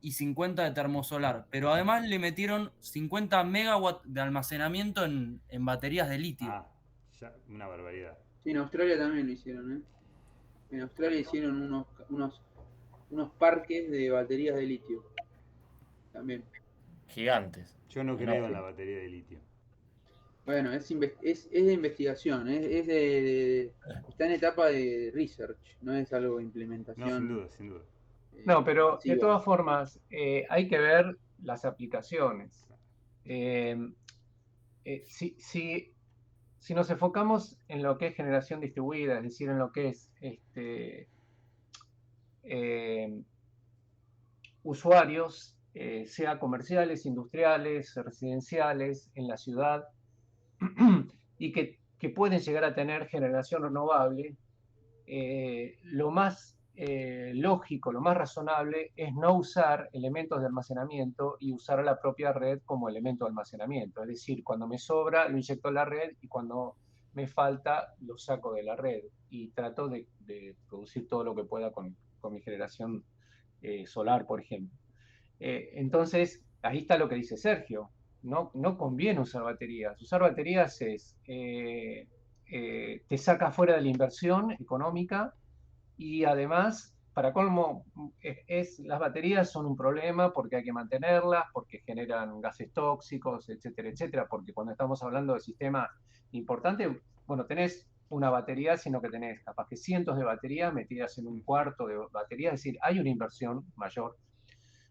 y 50 de termosolar. Pero además le metieron 50 megawatts de almacenamiento en baterías de litio. Ah, ya, una barbaridad. Sí, en Australia también lo hicieron, ¿eh? En Australia hicieron unos parques de baterías de litio. También. Gigantes. Yo no Y creo en la batería de litio. Bueno, es de investigación, está en etapa de research, no es algo de No, implementación. sin duda, sin duda. No, pero de masiva. todas formas, hay que ver las aplicaciones. Si nos enfocamos en lo que es generación distribuida, es decir, en lo que es usuarios, sea comerciales, industriales, residenciales, en la ciudad, y que pueden llegar a tener generación renovable, lo más lógico, lo más razonable es no usar elementos de almacenamiento y usar a la propia red como elemento de almacenamiento. Es decir, cuando me sobra lo inyecto en la red y cuando me falta lo saco de la red y trato de producir todo lo que pueda con mi generación solar, por ejemplo. Entonces, ahí está lo que dice Sergio. No conviene usar baterías. Usar baterías te saca fuera de la inversión económica y además, para colmo, las baterías son un problema porque hay que mantenerlas, porque generan gases tóxicos, etcétera, etcétera, porque cuando estamos hablando de sistemas importantes, bueno, tenés una batería, sino que tenés capaz que cientos de baterías metidas en un cuarto de batería, es decir, hay una inversión mayor.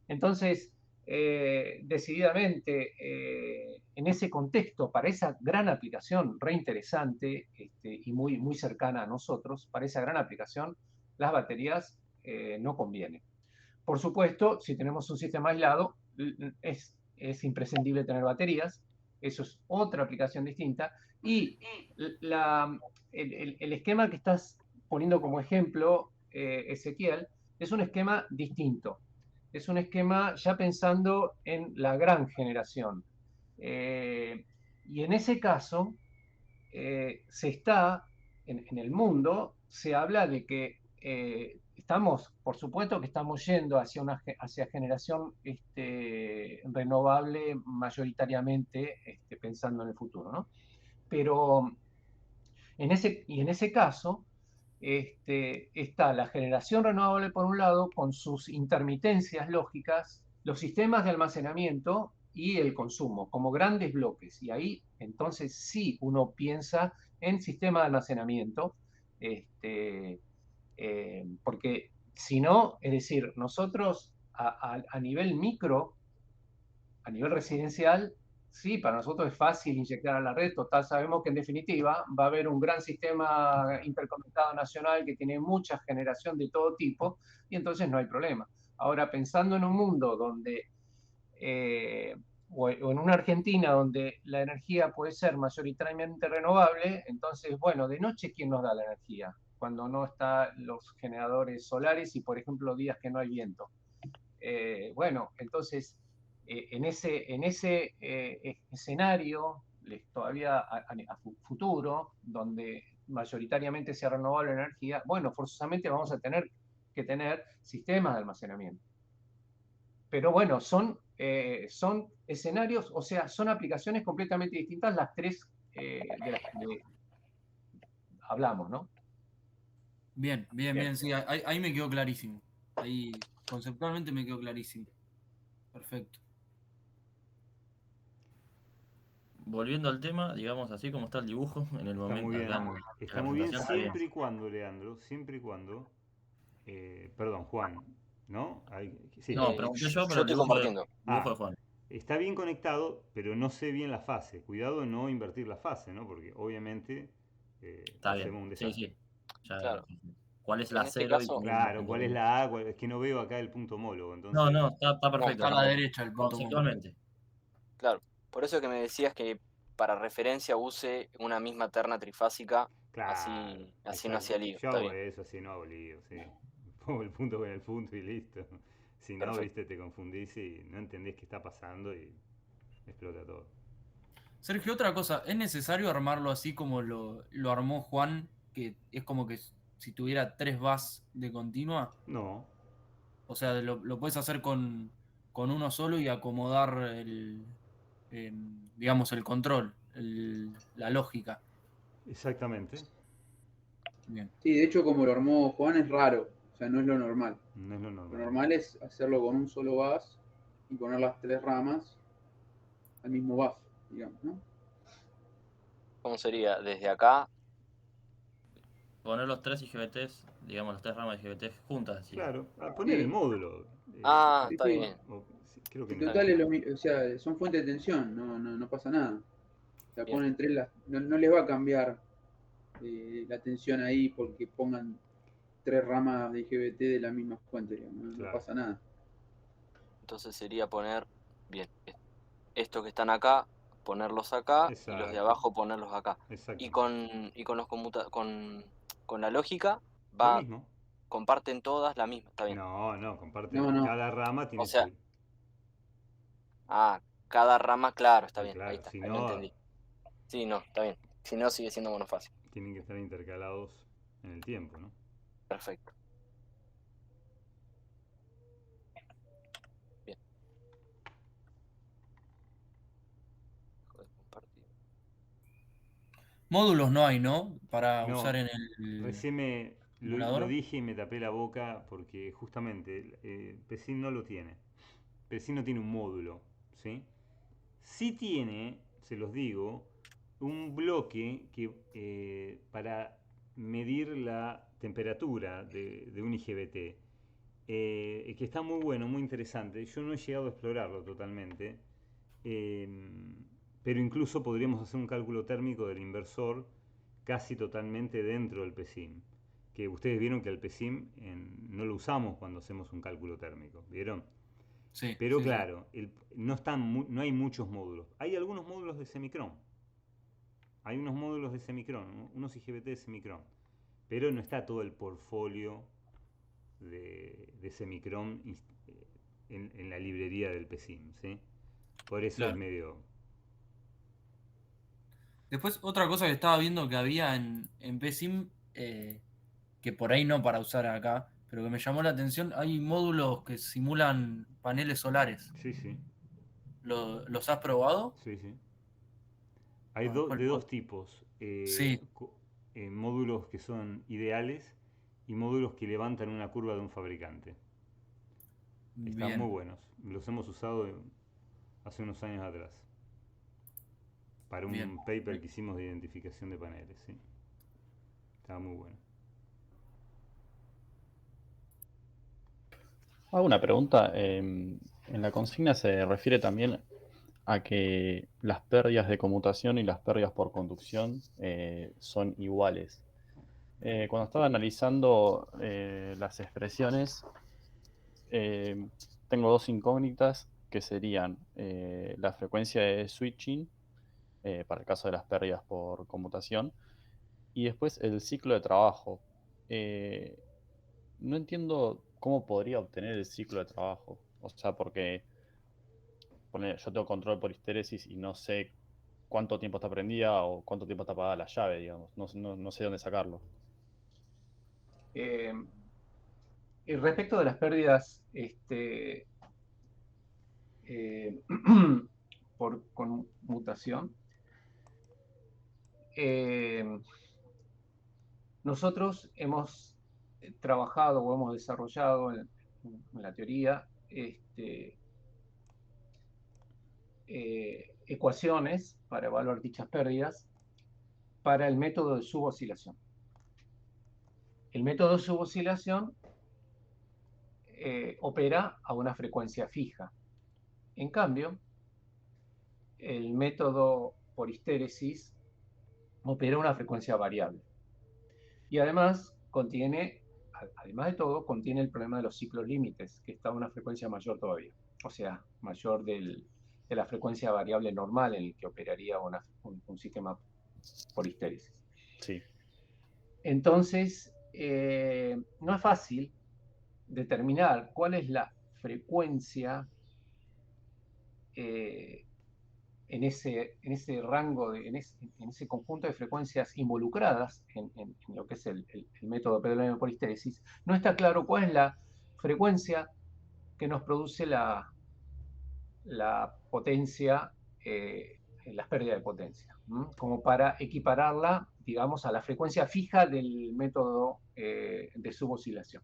Entonces, decididamente, en ese contexto, para esa gran aplicación re interesante y muy, muy cercana a nosotros, para esa gran aplicación, las baterías no convienen. Por supuesto, si tenemos un sistema aislado, es imprescindible tener baterías, eso es otra aplicación distinta, y el esquema que estás poniendo como ejemplo, Ezequiel, es un esquema distinto. Es un esquema ya pensando en la gran generación. Y en ese caso, se está, en el mundo, se habla de que por supuesto que estamos yendo hacia generación renovable mayoritariamente pensando en el futuro, ¿no? Pero en ese caso, está la generación renovable por un lado, con sus intermitencias lógicas, los sistemas de almacenamiento y el consumo, como grandes bloques. Y ahí entonces sí uno piensa en sistema de almacenamiento, porque si no, es decir, nosotros a nivel micro, a nivel residencial, sí, para nosotros es fácil inyectar a la red, total sabemos que en definitiva va a haber un gran sistema interconectado nacional que tiene mucha generación de todo tipo y entonces no hay problema. Ahora, pensando en un mundo donde, o en una Argentina donde la energía puede ser mayoritariamente renovable, entonces, bueno, de noche, ¿quién nos da la energía? Cuando no están los generadores solares y, por ejemplo, días que no hay viento. Bueno, entonces, en ese escenario, todavía a futuro, donde mayoritariamente sea renovable la energía, bueno, forzosamente vamos a tener que tener sistemas de almacenamiento. Pero bueno, son escenarios, o sea, son aplicaciones completamente distintas las tres de las que hablamos, ¿no? Bien, sí, ahí me quedó clarísimo. Ahí conceptualmente me quedó clarísimo. Perfecto. volviendo al tema, digamos así como está el dibujo en el Está momento muy bien. acá en Está la muy bien presentación, está bien. siempre y cuando, Leandro, siempre y cuando. Perdón, Juan, ¿no? Sí. No, pregunté yo, Yo pero el estoy dibujo compartiendo. de Juan. Está bien conectado, pero no sé bien la fase. Cuidado de no invertir la fase, ¿no? Porque obviamente Está hacemos bien. un Sí, desastre. sí. Ya, Claro. ¿cuál es En la este 0 y caso, cuál es la Claro, punto ¿cuál es uno? la A? Es que no veo acá el punto homólogo, No, entonces. no, está perfecto. Está a la derecha el punto común. Conceptualmente. claro. Por eso que me decías que para referencia use una misma terna trifásica, Claro, así no exacto. hacía lío. Yo Está hago bien. eso, así no hago lío, sí. Pongo el punto con el punto y listo. Si no, Perfecto. viste, te confundís y no entendés qué está pasando y explota todo. Sergio, otra cosa, ¿es necesario armarlo así como lo armó Juan? Que es como que si tuviera 3 bus de continua. No, O sea, lo puedes hacer con uno solo y acomodar digamos, el control, la lógica. exactamente. Bien. Sí, de hecho, como lo armó Juan, es raro. O sea, no es lo normal. No es lo Lo normal. normal es hacerlo con un solo bus y poner las 3 ramas al mismo bus, digamos, ¿no? ¿Cómo sería? Desde acá. Poner los 3 IGBTs, digamos, las 3 ramas de IGBTs juntas, sí. Claro, a poner el Sí, módulo. Ah, sí, está sí. bien. Sí, creo que En no. Está total bien. es o sea, son fuentes de tensión, no pasa nada. O sea, Bien. ponen no les va a cambiar la tensión ahí porque pongan 3 ramas de IGBT de la misma fuente, digamos, no Claro, pasa nada. Entonces sería poner, bien, estos que están acá, ponerlos acá y los de exacto, abajo ponerlos acá. Y exactamente. con los con la lógica Lo va, mismo. comparten todas la misma, está bien. No, comparten. No, no. Cada rama O tiene sea, su. cada rama, claro, está Y bien, claro, si ahí lo no, entendí. Sí, no, está bien. Si no, sigue siendo monofásico. tienen que estar intercalados en el tiempo, ¿no? Perfecto. Bien. Dejo de compartir. Módulos no hay, ¿no? Para usar No, en el recién lo emulador. dije y me tapé la boca porque justamente PESIN no lo tiene. PESIN no tiene un módulo, ¿sí? Sí tiene, se los digo, un bloque que para medir la temperatura de un IGBT, que está muy bueno, muy interesante. Yo no he llegado a explorarlo totalmente, eh, pero incluso podríamos hacer un cálculo térmico del inversor casi totalmente dentro del PESIM. Que ustedes vieron que el PESIM no lo usamos cuando hacemos un cálculo térmico, ¿vieron? Sí, Pero sí, sí. claro, no hay muchos módulos. Hay algunos módulos de semicron. Hay unos módulos de semicron, unos IGBT de semicron. Pero no está todo el portfolio de semicron en la librería del PESIM, ¿sí? Por eso es Claro. medio. Después, otra cosa que estaba viendo que había en PSIM, que por ahí no para usar acá, pero que me llamó la atención, hay módulos que simulan paneles solares. Sí, sí, ¿Los has probado? sí, sí. Hay Ah, ¿cuál de dos fue? tipos. Sí, Módulos que son ideales y módulos que levantan una curva de un fabricante. Están muy bien, buenos. Los hemos usado hace unos años atrás. Para bien. un paper que hicimos de identificación de paneles, ¿sí? Estaba muy bueno. Hago una pregunta. En la consigna se refiere también a que las pérdidas de conmutación y las pérdidas por conducción son iguales. Cuando estaba analizando las expresiones, tengo dos incógnitas que serían la frecuencia de switching, para el caso de las pérdidas por conmutación, y después el ciclo de trabajo. Eh, no entiendo cómo podría obtener el ciclo de trabajo. O sea, porque yo tengo control por histéresis y no sé cuánto tiempo está prendida o cuánto tiempo está apagada la llave, digamos. No sé dónde sacarlo. Eh, y respecto de las pérdidas eh, por conmutación, eh, nosotros hemos trabajado o hemos desarrollado en la teoría ecuaciones para evaluar dichas pérdidas para el método de suboscilación. El método de suboscilación opera a una frecuencia fija. En cambio, el método por histéresis opera a una frecuencia variable. Y además además de todo, contiene el problema de los ciclos límites, que está a una frecuencia mayor todavía. O sea, mayor de la frecuencia variable normal en el que operaría un sistema por histéresis. Sí. Entonces, no es fácil determinar cuál es la frecuencia en ese rango, en ese conjunto de frecuencias involucradas en lo que es el método PWM por histéresis. No está claro cuál es la frecuencia que nos produce la potencia, las pérdidas de potencia, como para equipararla, digamos, a la frecuencia fija del método de suboscilación.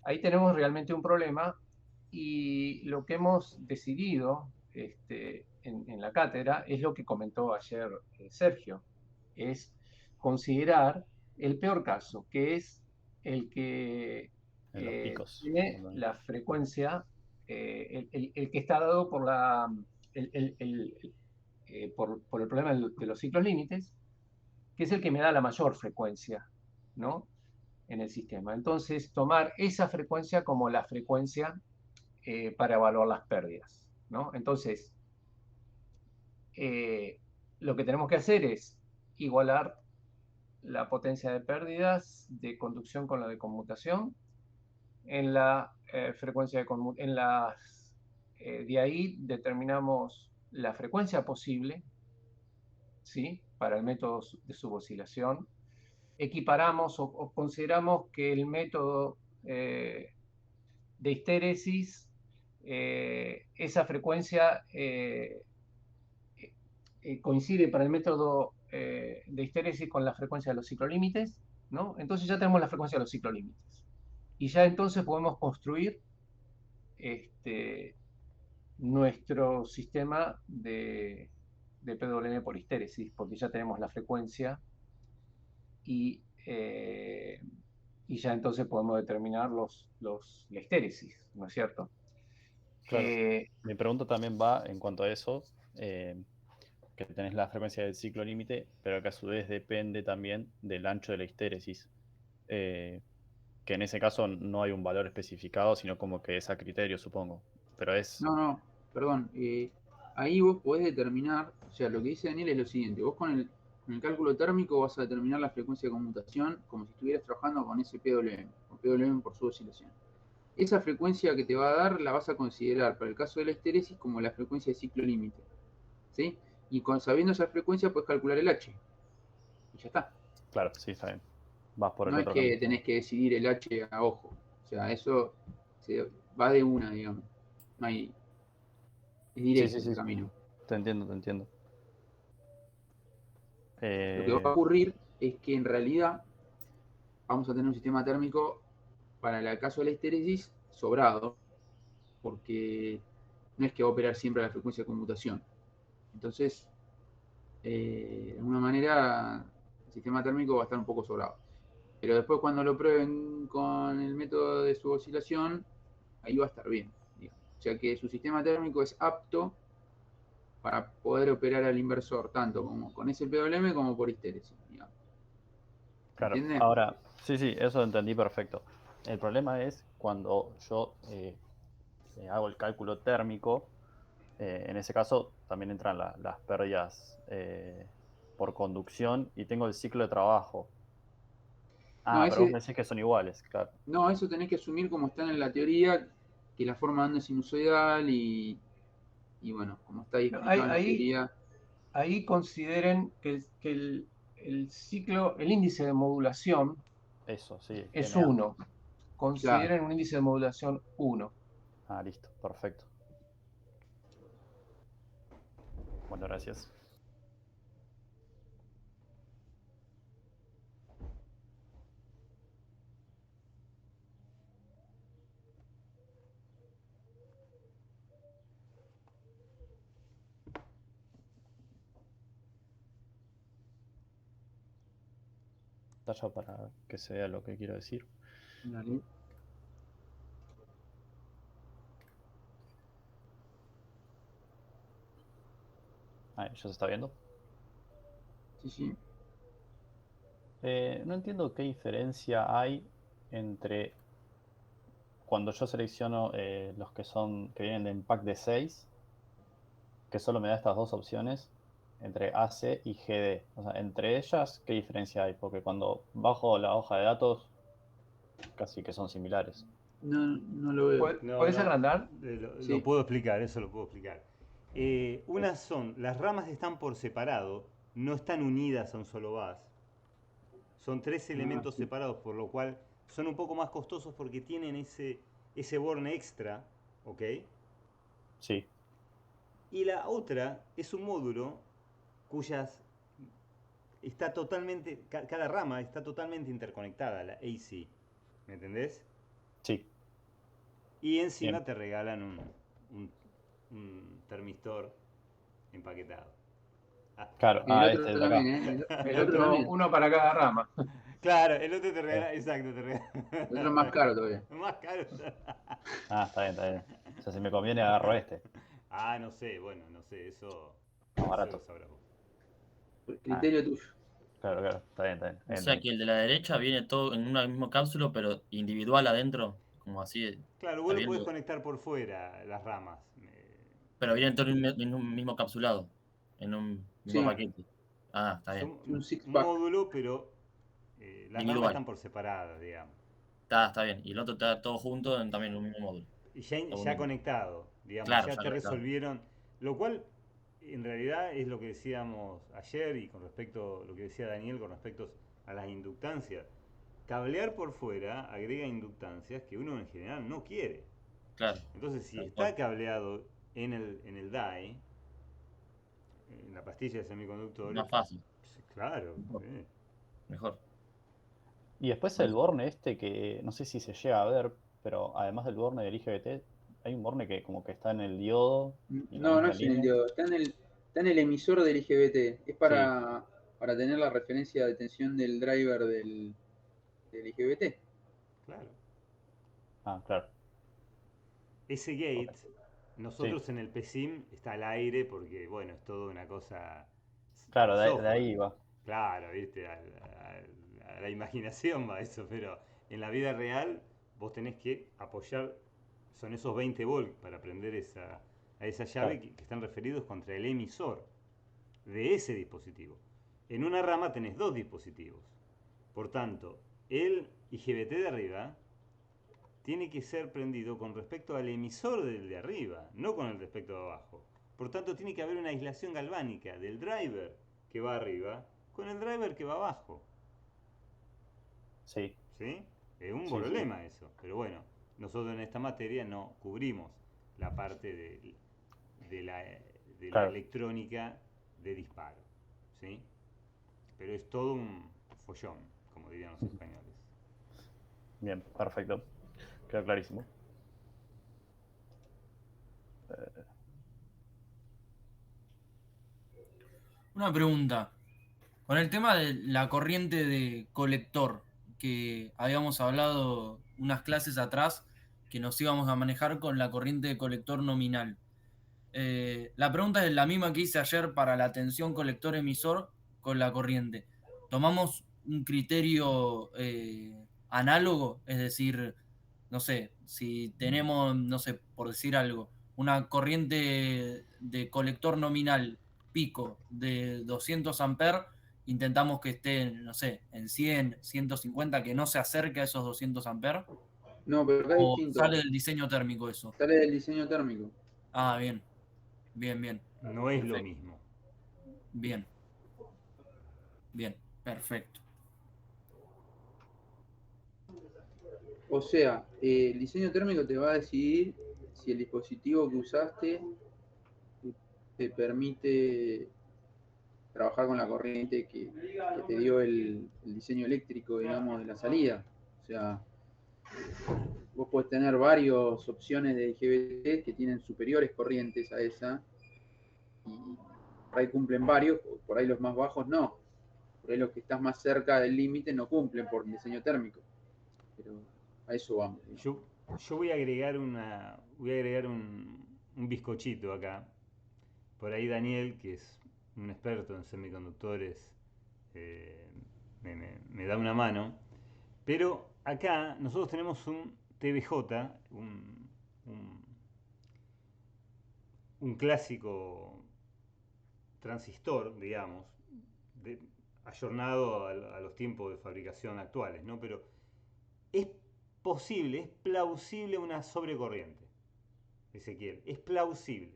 Ahí tenemos realmente un problema y lo que hemos decidido en la cátedra es lo que comentó ayer Sergio, es considerar el peor caso, que es el que En los picos. tiene la frecuencia, el que está dado por por el problema de los ciclos límites, que es el que me da la mayor frecuencia, ¿no?, en el sistema. Entonces, tomar esa frecuencia como la frecuencia para evaluar las pérdidas, ¿no? Entonces, lo que tenemos que hacer es igualar la potencia de pérdidas de conducción con la de conmutación en la frecuencia de conmutación. De ahí determinamos la frecuencia posible, ¿sí?, para el método de suboscilación. Equiparamos o consideramos que el método de histéresis, esa frecuencia coincide para el método de histéresis con la frecuencia de los ciclolímites, ¿no? Entonces ya tenemos la frecuencia de los ciclolímites. Y ya entonces podemos construir nuestro sistema de PWM por histéresis, porque ya tenemos la frecuencia y ya entonces podemos determinar la histéresis, ¿no es cierto? Claro. Mi pregunta también va en cuanto a eso, que tenés la frecuencia del ciclo límite, pero que a su vez depende también del ancho de la histéresis. Que en ese caso no hay un valor especificado, sino como que es a criterio, supongo. Pero es... No, perdón. Ahí vos podés determinar, o sea, lo que dice Daniel es lo siguiente, vos con el cálculo térmico vas a determinar la frecuencia de conmutación como si estuvieras trabajando con ese PWM, con PWM por su oscilación. Esa frecuencia que te va a dar la vas a considerar para el caso de la histéresis como la frecuencia de ciclo límite, ¿sí? Y sabiendo esa frecuencia puedes calcular el H. Y ya está. Claro, sí, está bien. Vas por el No es otro que camino. tenés que decidir el H a ojo. O sea, eso va de una, digamos. No hay... Es directo Sí. el camino. Te entiendo. Lo que va a ocurrir es que en realidad vamos a tener un sistema térmico para el caso de la histéresis sobrado, porque no es que va a operar siempre a la frecuencia de conmutación. Entonces, de alguna manera, el sistema térmico va a estar un poco sobrado. Pero después cuando lo prueben con el método de suboscilación, ahí va a estar bien, digamos. O sea que su sistema térmico es apto para poder operar al inversor, tanto como con ese PWM como por histéresis, digamos. Claro, ¿Entiendes? ahora, sí, eso entendí perfecto. El problema es cuando yo hago el cálculo térmico, en ese caso también entran las pérdidas por conducción y tengo el ciclo de trabajo. No, Pero vos me decís que son iguales, claro. No, eso tenés que asumir como están en la teoría, que la forma de onda es sinusoidal y bueno, como está ahí explicado en la teoría. Ahí consideren que el ciclo, el índice de modulación Eso, sí, es NA. 1. Consideren un índice de modulación 1. Listo, perfecto. Bueno, gracias. pantalla para que se vea lo que quiero decir. Dale. Ahí, ¿ya se está viendo? Sí, sí. No entiendo qué diferencia hay entre cuando yo selecciono los que vienen en pack de 6, que solo me da estas dos opciones, entre AC y GD. O sea, entre ellas, ¿qué diferencia hay? Porque cuando bajo la hoja de datos, casi que son similares. No lo veo. No, ¿Puedes no, agrandar? lo Sí. puedo explicar, eso lo puedo explicar. Unas son, las ramas están por separado, no están unidas a un solo bus. Son tres elementos Sí. separados, por lo cual son un poco más costosos porque tienen ese borne extra, ¿ok? Sí, Y la otra es un módulo cuyas está totalmente, cada rama está totalmente interconectada, la AC, ¿me entendés? sí. Y encima Bien. te regalan un termistor empaquetado. Claro, El otro este de acá. también, ¿eh? El otro también. Uno para cada rama. Claro, el otro te regala, exacto, te regala. El otro es más caro todavía. Más caro. Ah, está bien, está bien. O sea, si me conviene agarro este. Ah, no sé, bueno, no sé, eso Más lo barato. sabrás vos. Criterio tuyo. Claro, claro. Está bien, está bien. O sea que el de la derecha viene todo en una misma cápsula, pero individual adentro, como así. Claro, ¿Está vos lo bien? podés conectar por fuera, las ramas. Pero viene todo en un mismo capsulado, en un mismo Sí, paquete. Ah, está bien. Son un six un pack. módulo, pero las ramas Individual. están por separadas, digamos. Está bien. Y el otro está todo junto también en un mismo módulo. Y Está ya buenísimo. conectado, digamos, Claro, ya ya te conectado. resolvieron, lo cual en realidad es lo que decíamos ayer y con respecto a lo que decía Daniel con respecto a las inductancias. Cablear por fuera agrega inductancias que uno en general no quiere. Claro, Entonces, si tal está cual. cableado en el die, en la pastilla de semiconductores, Más fácil, claro. mejor. Y después el Buenísimo. borne este que no sé si se llega a ver, pero además del borne del IGBT, hay un borne que como que está en el diodo y en la No, no misma es en el línea. diodo, está en el emisor del IGBT. Es Sí, para tener la referencia de tensión del driver del IGBT. Claro. ah, claro, Ese ok. gate, Sí, nosotros en el PSIM está al aire porque, bueno, es toda una cosa claro, de de software. ahí va. Claro, viste, a la imaginación va eso, pero en la vida real vos tenés que apoyar, son esos 20 volts para prender a esa llave Claro, que están referidos contra el emisor de ese dispositivo. En una rama tenés dos dispositivos. Por tanto, el IGBT de arriba tiene que ser prendido con respecto al emisor del de arriba, no con el respecto de abajo. Por tanto, tiene que haber una aislación galvánica del driver que va arriba con el driver que va abajo. sí, ¿Sí? Es un sí, sí, problema eso. Pero bueno, nosotros en esta materia no cubrimos la parte de la claro. electrónica de disparo. ¿Sí? Pero es todo un follón, como dirían los españoles. Bien, perfecto. Quedó clarísimo. Una pregunta. Con el tema de la corriente de colector, que habíamos hablado unas clases atrás, que nos íbamos a manejar con la corriente de colector nominal. La pregunta es la misma que hice ayer para la tensión colector-emisor con la corriente. ¿Tomamos un criterio análogo? Es decir, no sé, si tenemos, no sé, por decir algo, una corriente de colector nominal pico de 200 amperes, intentamos que esté, no sé, en 100, 150, que no se acerque a esos 200 amperes, No, pero acá es o distinto. sale del diseño térmico eso. Sale del diseño térmico. Ah, bien, bien, bien. No es lo Perfecto. mismo. Bien, bien, perfecto. O sea, el diseño térmico te va a decidir si el dispositivo que usaste te permite trabajar con la corriente que te dio el diseño eléctrico, digamos, de la salida. O sea, vos podés tener varias opciones de IGBT que tienen superiores corrientes a esa y por ahí cumplen varios, por ahí los más bajos no. Por ahí los que están más cerca del límite no cumplen por el diseño térmico. Pero a eso vamos. Yo voy a agregar un bizcochito acá. Por ahí Daniel, que es un experto en semiconductores, me da una mano. Pero acá nosotros tenemos un TBJ, un clásico transistor, digamos, ayornado a los tiempos de fabricación actuales, ¿no? Pero es posible, es plausible una sobrecorriente, Ezequiel, es plausible.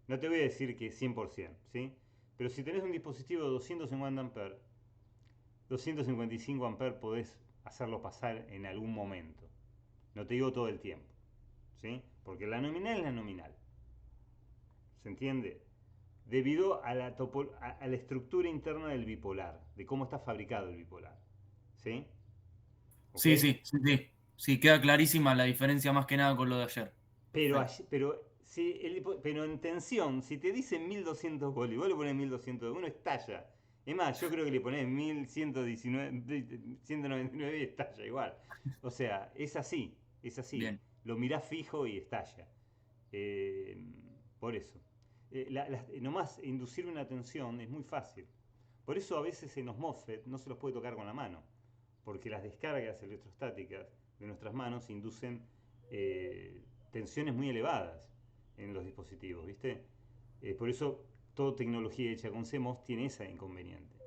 No te voy a decir que 100%, ¿sí? Pero si tenés un dispositivo de 250 amperes, 255 amperes podés hacerlo pasar en algún momento. No te digo todo el tiempo, ¿sí? Porque la nominal es la nominal. ¿Se entiende? Debido a la estructura interna del bipolar, de cómo está fabricado el bipolar. ¿Sí? Sí, ¿Ok? sí, queda clarísima la diferencia más que nada con lo de ayer. Pero en tensión, si te dicen 1200 volts y vos le pones 1201, estalla. Es más, yo creo que le pones 1199 y estalla igual. O sea, es así, es así. Bien. Lo mirás fijo y estalla. Por eso. Nomás inducir una tensión es muy fácil. Por eso a veces en los MOSFET no se los puede tocar con la mano. Porque las descargas electrostáticas de nuestras manos inducen tensiones muy elevadas en los dispositivos, ¿viste? Por eso toda tecnología hecha con CMOS tiene ese inconveniente.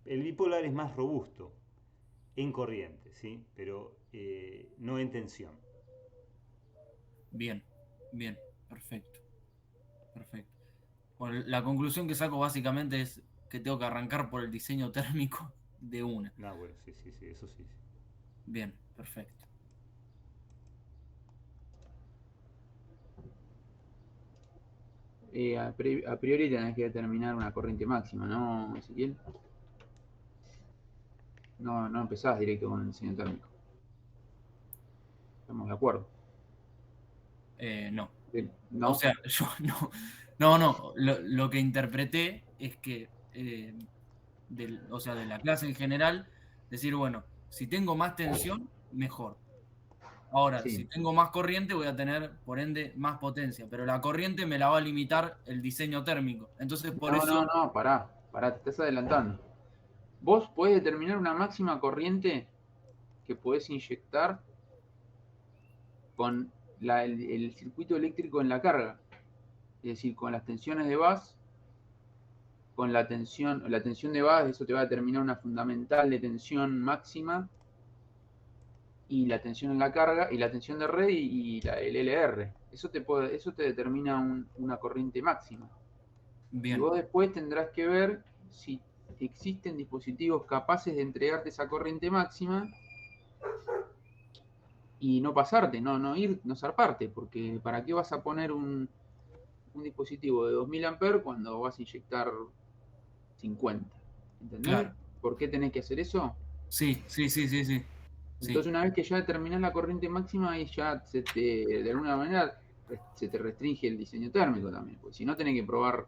El bipolar es más robusto en corriente, ¿sí? Pero no en tensión. Bien, perfecto. Bueno, la conclusión que saco básicamente es que tengo que arrancar por el diseño térmico de una. No, bueno, sí, eso sí. Bien, perfecto. A priori tenés que determinar una corriente máxima, ¿no, Ezequiel? No empezás directo con el diseño térmico. ¿Estamos de acuerdo? No. ¿No? O sea, yo no. Lo que interpreté es que, de la clase en general, decir, bueno, si tengo más tensión, mejor. Ahora, Sí. si tengo más corriente, voy a tener, por ende, más potencia. Pero la corriente me la va a limitar el diseño térmico. Entonces, por eso. No, pará, te estás adelantando. Vos podés determinar una máxima corriente que podés inyectar con el circuito eléctrico en la carga. Es decir, con las tensiones de bus, con la tensión de bus, eso te va a determinar una fundamental de tensión máxima, y la tensión en la carga, y la tensión de red y el LR. Eso te determina una corriente máxima. Bien. Y vos después tendrás que ver si existen dispositivos capaces de entregarte esa corriente máxima y no pasarte, no zarparte, porque ¿para qué vas a poner un dispositivo de 2000 amperes cuando vas a inyectar 50? ¿Entendés? Claro. ¿Por qué tenés que hacer eso? Sí. Entonces una vez que ya determinás la corriente máxima, ahí ya de alguna manera se te restringe el diseño térmico también, porque si no tenés que probar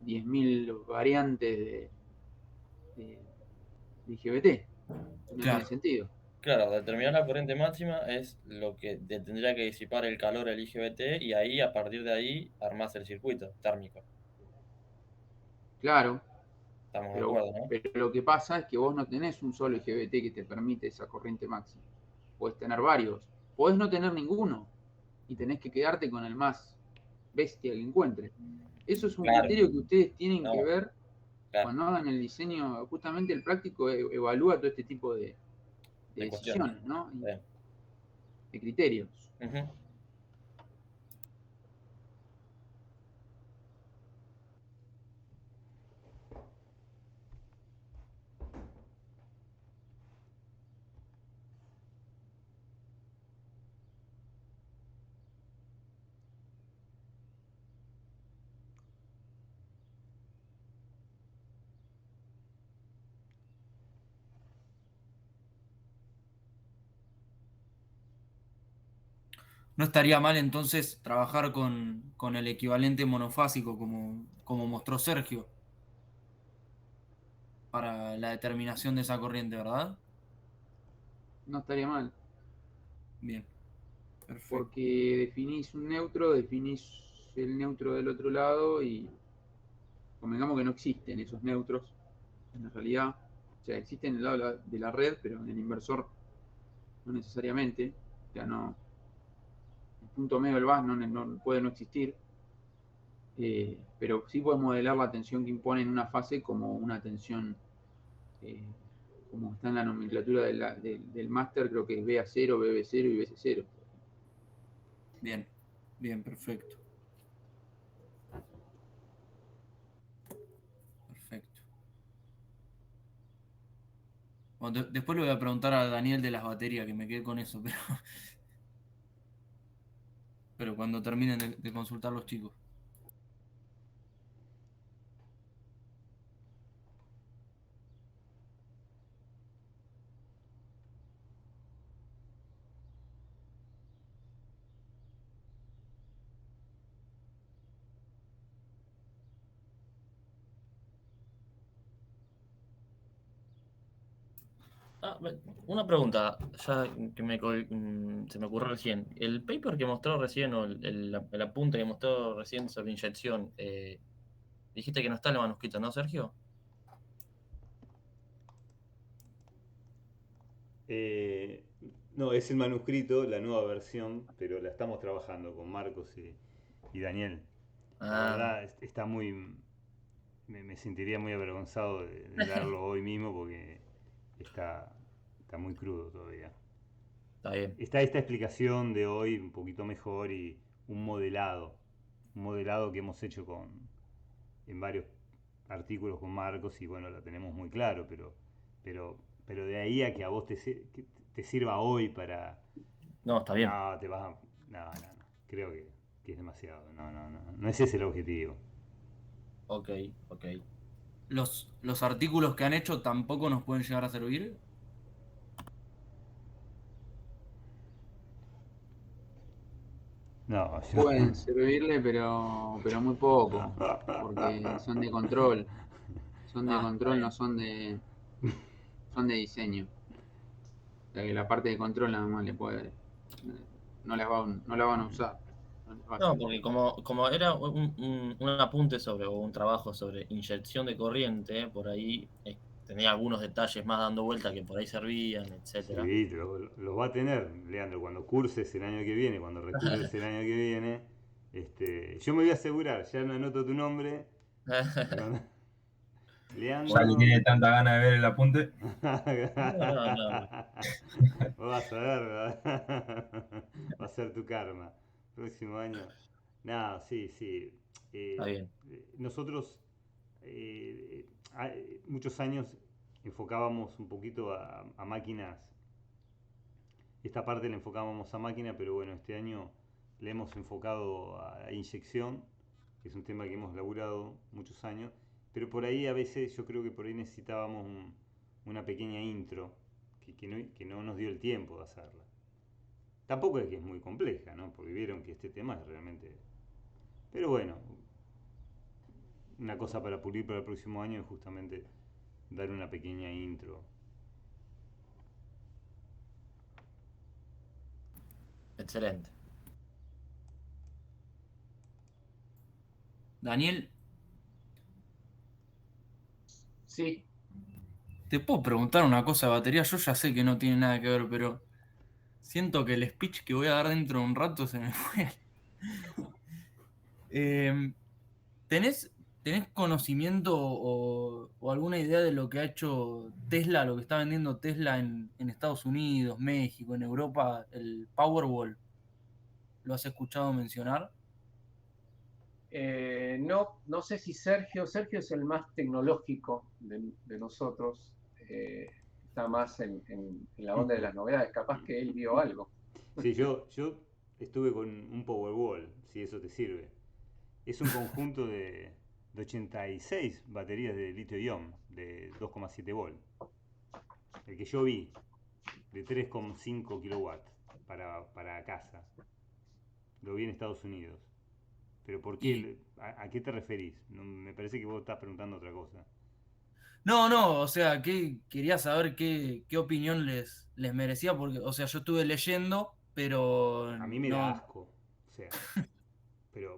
10.000 variantes de IGBT. No tiene sentido. Claro, determinar la corriente máxima es lo que tendría que disipar el calor al IGBT y ahí, a partir de ahí, armás el circuito térmico. Claro. Estamos de acuerdo, ¿no? Pero lo que pasa es que vos no tenés un solo IGBT que te permite esa corriente máxima. Podés tener varios. Podés no tener ninguno. Y tenés que quedarte con el más bestia que encuentres. Eso es un criterio que ustedes tienen que ver cuando hagan el diseño. Justamente el práctico evalúa todo este tipo de decisiones, ¿no? De criterios. No estaría mal entonces trabajar con el equivalente monofásico como mostró Sergio. para la determinación de esa corriente, ¿verdad? No estaría mal, Bien, perfecto. porque definís un neutro, definís el neutro del otro lado y convengamos que no existen esos neutros en la realidad. O sea, existen en el lado de la red, pero en el inversor no necesariamente. O sea, no, el punto medio del VAS puede no existir. Pero sí puedes modelar la tensión que impone en una fase como una tensión, eh, como está en la nomenclatura del máster, creo que es BA0, BB0 y BC0. Bien, bien, perfecto. Perfecto. Bueno, después le voy a preguntar a Daniel de las baterías, que me quedé con eso, pero cuando terminen de consultar los chicos. Ah, una pregunta, ya que se me ocurrió recién. El paper que mostró recién, o el apunte que mostró recién sobre inyección, dijiste que no está en el manuscrito, ¿no, Sergio? Eh, no, es el manuscrito, la nueva versión, pero la estamos trabajando con Marcos y Daniel. La Ah, verdad, está muy... me sentiría muy avergonzado de darlo hoy mismo porque está, está muy crudo todavía. está bien. Está esta explicación de hoy un poquito mejor y un modelado que hemos hecho en varios artículos con Marcos y bueno, la tenemos muy claro, pero, pero de ahí a que a vos que te sirva hoy para... No, está bien. No, te vas a... No, no, no. Creo que es demasiado. No, no, no. No es ese el objetivo. Ok, ok. ¿Los artículos que han hecho tampoco nos pueden llegar a servir? No, yo... Pueden servirle, pero muy poco, porque son de control. Son de Ah, está control, no bien. son de diseño. O sea que la parte de control nada más no la van a usar. No les va a No, servir. porque como era un apunte sobre, o un trabajo sobre inyección de corriente, por ahí tenía algunos detalles más dando vuelta que por ahí servían, etcétera. Sí, lo va a tener, Leandro, cuando curses el año que viene, cuando recurses el año que viene. Yo me voy a asegurar, ya no anoto tu nombre. Y cuando- Ya que Leandro. tiene tanta gana de ver el apunte. No, no, no. Vos vas a ver, va a ser tu karma. Próximo año. Nada, sí, sí. Está Eh, bien. nosotros muchos años enfocábamos un poquito a máquinas. Esta parte la enfocábamos a máquina, pero bueno, este año le hemos enfocado a inyección, que es un tema que hemos laburado muchos años. Pero por ahí a veces yo creo que por ahí necesitábamos una pequeña intro que no nos dio el tiempo de hacerla. Tampoco es que es muy compleja, ¿no? Porque vieron que este tema es realmente... Pero bueno, una cosa para pulir para el próximo año es justamente dar una pequeña intro. Excelente. Daniel, Sí, ¿te puedo preguntar una cosa de batería? Yo ya sé que no tiene nada que ver, pero siento que el speech que voy a dar dentro de un rato se me fue. Eh, ¿tenés, tenés conocimiento o alguna idea de lo que ha hecho Tesla, lo que está vendiendo Tesla en Estados Unidos, México, en Europa, el Powerwall? ¿Lo has escuchado mencionar? no sé si Sergio es el más tecnológico de nosotros, está más en la onda de las novedades, capaz que él vio algo. Sí, yo estuve con un Powerwall, si eso te sirve. Es un conjunto de 86 baterías de litio-ion de 2,7 volt. El que yo vi, de 3,5 kilowatts para casa. Lo vi en Estados Unidos. Pero ¿por Y qué? ¿A qué te referís? No, me parece que vos estás preguntando otra cosa. No, o sea, quería saber qué opinión les merecía, porque, o sea, yo estuve leyendo, pero A mí me da no. asco. O sea, pero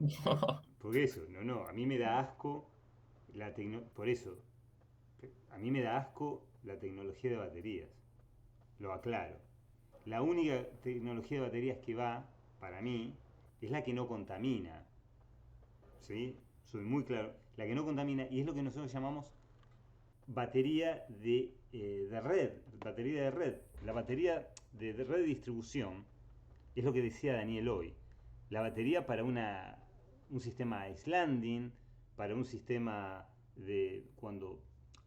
por eso, no, a mí me da asco por eso, a mí me da asco la tecnología de baterías. Lo aclaro. La única tecnología de baterías que va, para mí, es la que no contamina. ¿Sí? Soy muy claro. La que no contamina y es lo que nosotros llamamos batería de red. Batería de red. La batería de red de distribución es lo que decía Daniel hoy. La batería para un sistema islanding, para un sistema de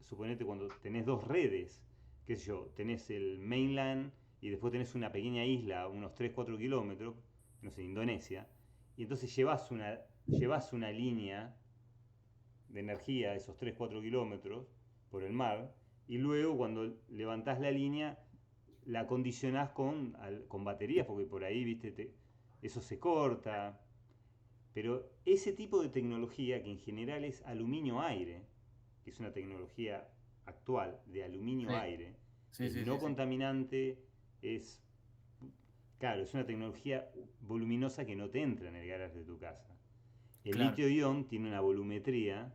suponete cuando tenés dos redes, qué sé yo, tenés el mainland y después tenés una pequeña isla a unos 3-4 kilómetros, no sé, Indonesia, y entonces llevas una línea de energía a esos 3-4 kilómetros por el mar, y luego cuando levantás la línea la acondicionás con baterías, porque por ahí, viste, eso se corta. Pero ese tipo de tecnología, que en general es aluminio-aire, que es una tecnología actual de aluminio-aire, Sí, es sí, no sí, sí. contaminante, es, claro, es una tecnología voluminosa que no te entra en el garaje de tu casa. El Claro. litio-ion tiene una volumetría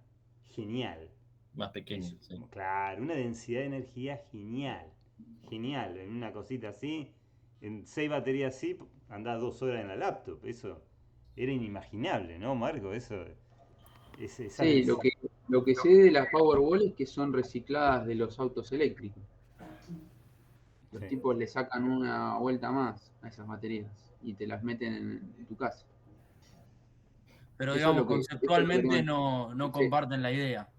genial. Más pequeño, sí. Claro, una densidad de energía genial. Genial, en una cosita así, en 6 baterías así, andás 2 horas en la laptop. Eso era inimaginable, ¿no, Marco? Esa Sí, densidad. lo que sé de las Powerwall es que son recicladas de los autos eléctricos. Los Sí. tipos le sacan una vuelta más a esas baterías y te las meten en tu casa. Pero Eso digamos, es lo que conceptualmente no sí. comparten la idea.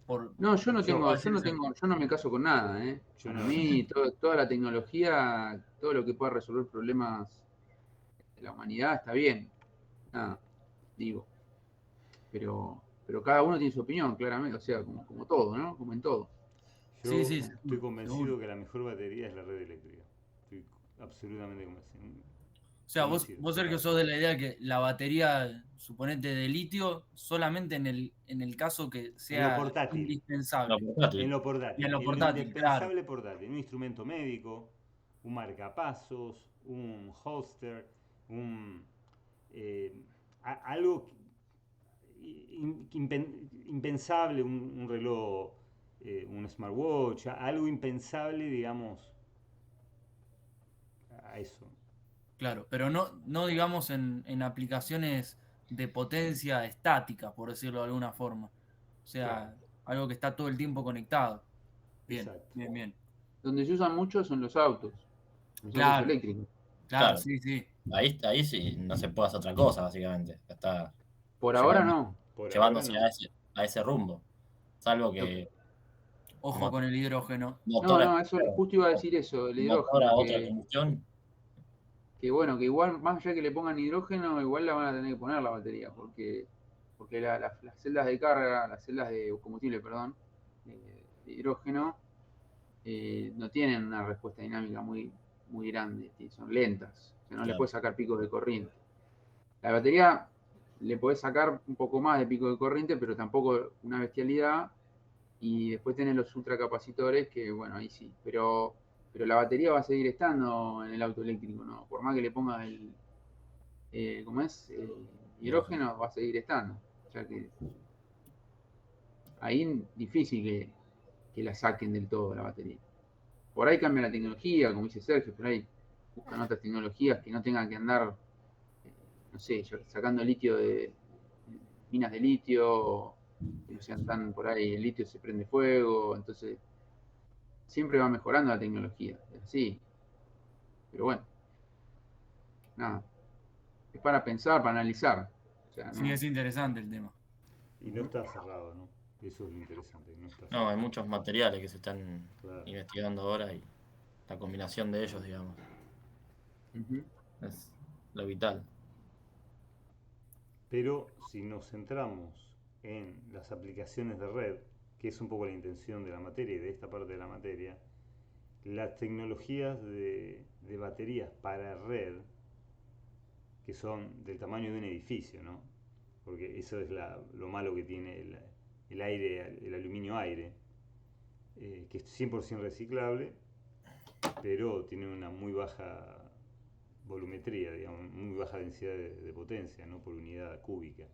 Por, No, por así decirlo. yo no me caso con nada, ¿eh? Yo Para no. mí, toda la tecnología, todo lo que pueda resolver problemas de la humanidad está bien. Nada, digo. Pero cada uno tiene su opinión, claramente, o sea, como todo, ¿no? Como en todo. Sí, Yo sí, estoy seguro, seguro. convencido que la mejor batería es la red eléctrica. Estoy absolutamente convencido. O sea, Convencido, vos Sergio total. sos de la idea que la batería, suponete de litio, solamente en el caso que En lo sea portátil. No, indispensable. En portátil. lo Y en portátil, lo en lo portátil, claro. indispensable portátil, un instrumento médico, un marcapasos, un holster, un, eh, algo impensable, un reloj, un smartwatch, algo impensable, digamos, a eso. Claro, pero no digamos en aplicaciones de potencia estática, por decirlo de alguna forma. O Claro, sea, algo que está todo el tiempo conectado. Bien, exacto. bien, bien. Donde se usan mucho son los autos Claro, eléctricos. claro, Claro, sí, sí. ahí sí no se puede hacer otra cosa, básicamente. Está Por ahora llevando, no. Por ahora llevándose no. a ese rumbo. Salvo Lo- que Ojo con el hidrógeno. no, motor a no, eso justo iba a decir eso, el motor a hidrógeno, otra combustión, que bueno, que igual, más allá que le pongan hidrógeno, igual la van a tener que poner la batería, porque las celdas de carga, las celdas de combustible, perdón, de hidrógeno, no tienen una respuesta dinámica muy grande, son lentas, o sea, no le claro. puedes sacar picos de corriente. La batería le podés sacar un poco más de pico de corriente, pero tampoco una bestialidad, y después tenés los ultracapacitores, que bueno, ahí sí, pero la batería va a seguir estando en el auto eléctrico, ¿no? Por más que le pongas ¿cómo es? Hidrógeno. Hidrógeno, va a seguir estando. O sea que ahí difícil que la saquen del todo la batería. Por ahí cambia la tecnología, como dice Sergio, por ahí buscan otras tecnologías que no tengan que andar, no sé, sacando litio de minas de litio, que no sean tan por ahí, el litio se prende fuego, entonces siempre va mejorando la tecnología, sí, pero bueno, nada, es para pensar, para analizar, o sea, Sí, no, es interesante el tema. Y no está cerrado, ¿no? Eso es lo interesante, no está No, hay cerrado. muchos materiales que se están Claro. investigando ahora y la combinación de ellos, digamos, ujú. es lo vital. Pero si nos centramos en las aplicaciones de red, que es un poco la intención de la materia y de esta parte de la materia, las tecnologías de baterías para red, que son del tamaño de un edificio, ¿no? Porque eso es lo malo que tiene el aire, el aluminio aire, que es 100% reciclable, pero tiene una muy baja volumetría, digamos, muy baja densidad de potencia, ¿no? Por unidad cúbica.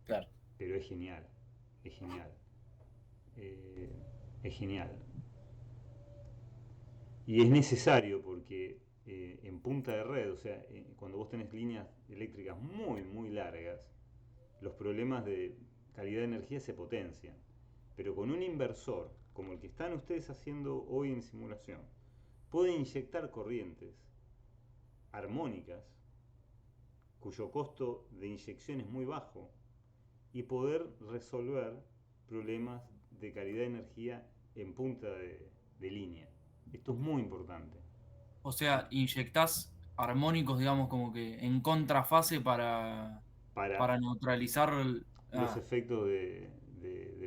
Claro. Pero es genial, es genial. Es genial. Y es necesario porque en punta de red, o sea, cuando vos tenés líneas eléctricas muy largas, los problemas de calidad de energía se potencian. Pero con un inversor, como el que están ustedes haciendo hoy en simulación, pueden inyectar corrientes armónicas, cuyo costo de inyección es muy bajo, y poder resolver problemas de calidad de energía en punta de línea. Esto es muy importante. O sea, inyectás armónicos, digamos, como que en contrafase para Para neutralizar los efectos de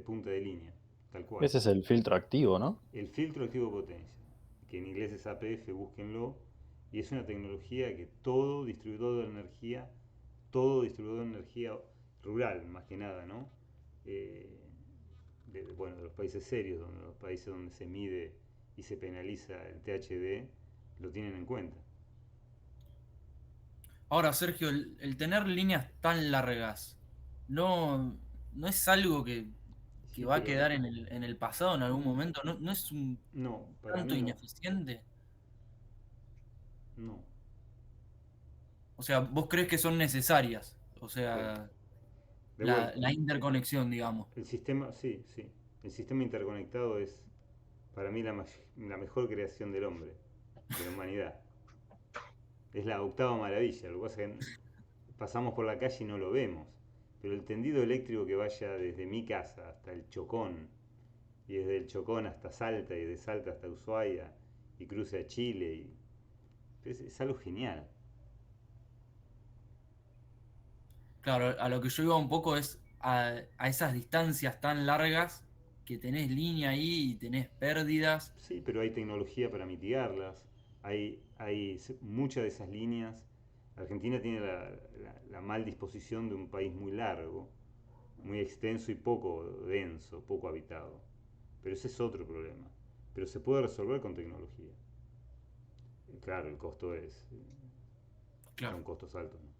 punta de línea, tal cual. Ese es el filtro activo, ¿no? El filtro activo de potencia, que en inglés es APF, búsquenlo, y es una tecnología que todo distribuidor de energía rural, más que nada, ¿no? Bueno, de los países serios, los países donde se mide y se penaliza el THD, lo tienen en cuenta. Ahora, Sergio, el tener líneas tan largas, ¿no es algo que Sí, va a pero quedar en el pasado en algún momento? ¿No es un no, para tanto mí no. ineficiente? No. O sea, ¿vos crees que son necesarias? O Sí. sea, De vuelta. la interconexión, digamos. El sistema, sí. El sistema interconectado es, para mí, la mejor creación del hombre, de la humanidad. Es la octava maravilla. Lo que pasa es que pasamos por la calle y no lo vemos. Pero el tendido eléctrico que vaya desde mi casa hasta el Chocón, y desde el Chocón hasta Salta, y de Salta hasta Ushuaia, y cruce a Chile, es algo genial. Claro, a lo que yo iba un poco es a esas distancias tan largas que tenés línea ahí y tenés pérdidas. Sí, pero hay tecnología para mitigarlas. Hay muchas de esas líneas. Argentina tiene la mal disposición de un país muy largo, muy extenso y poco denso, poco habitado. Pero ese es otro problema. Pero se puede resolver con tecnología. Claro, el costo Claro. son costos altos, ¿no?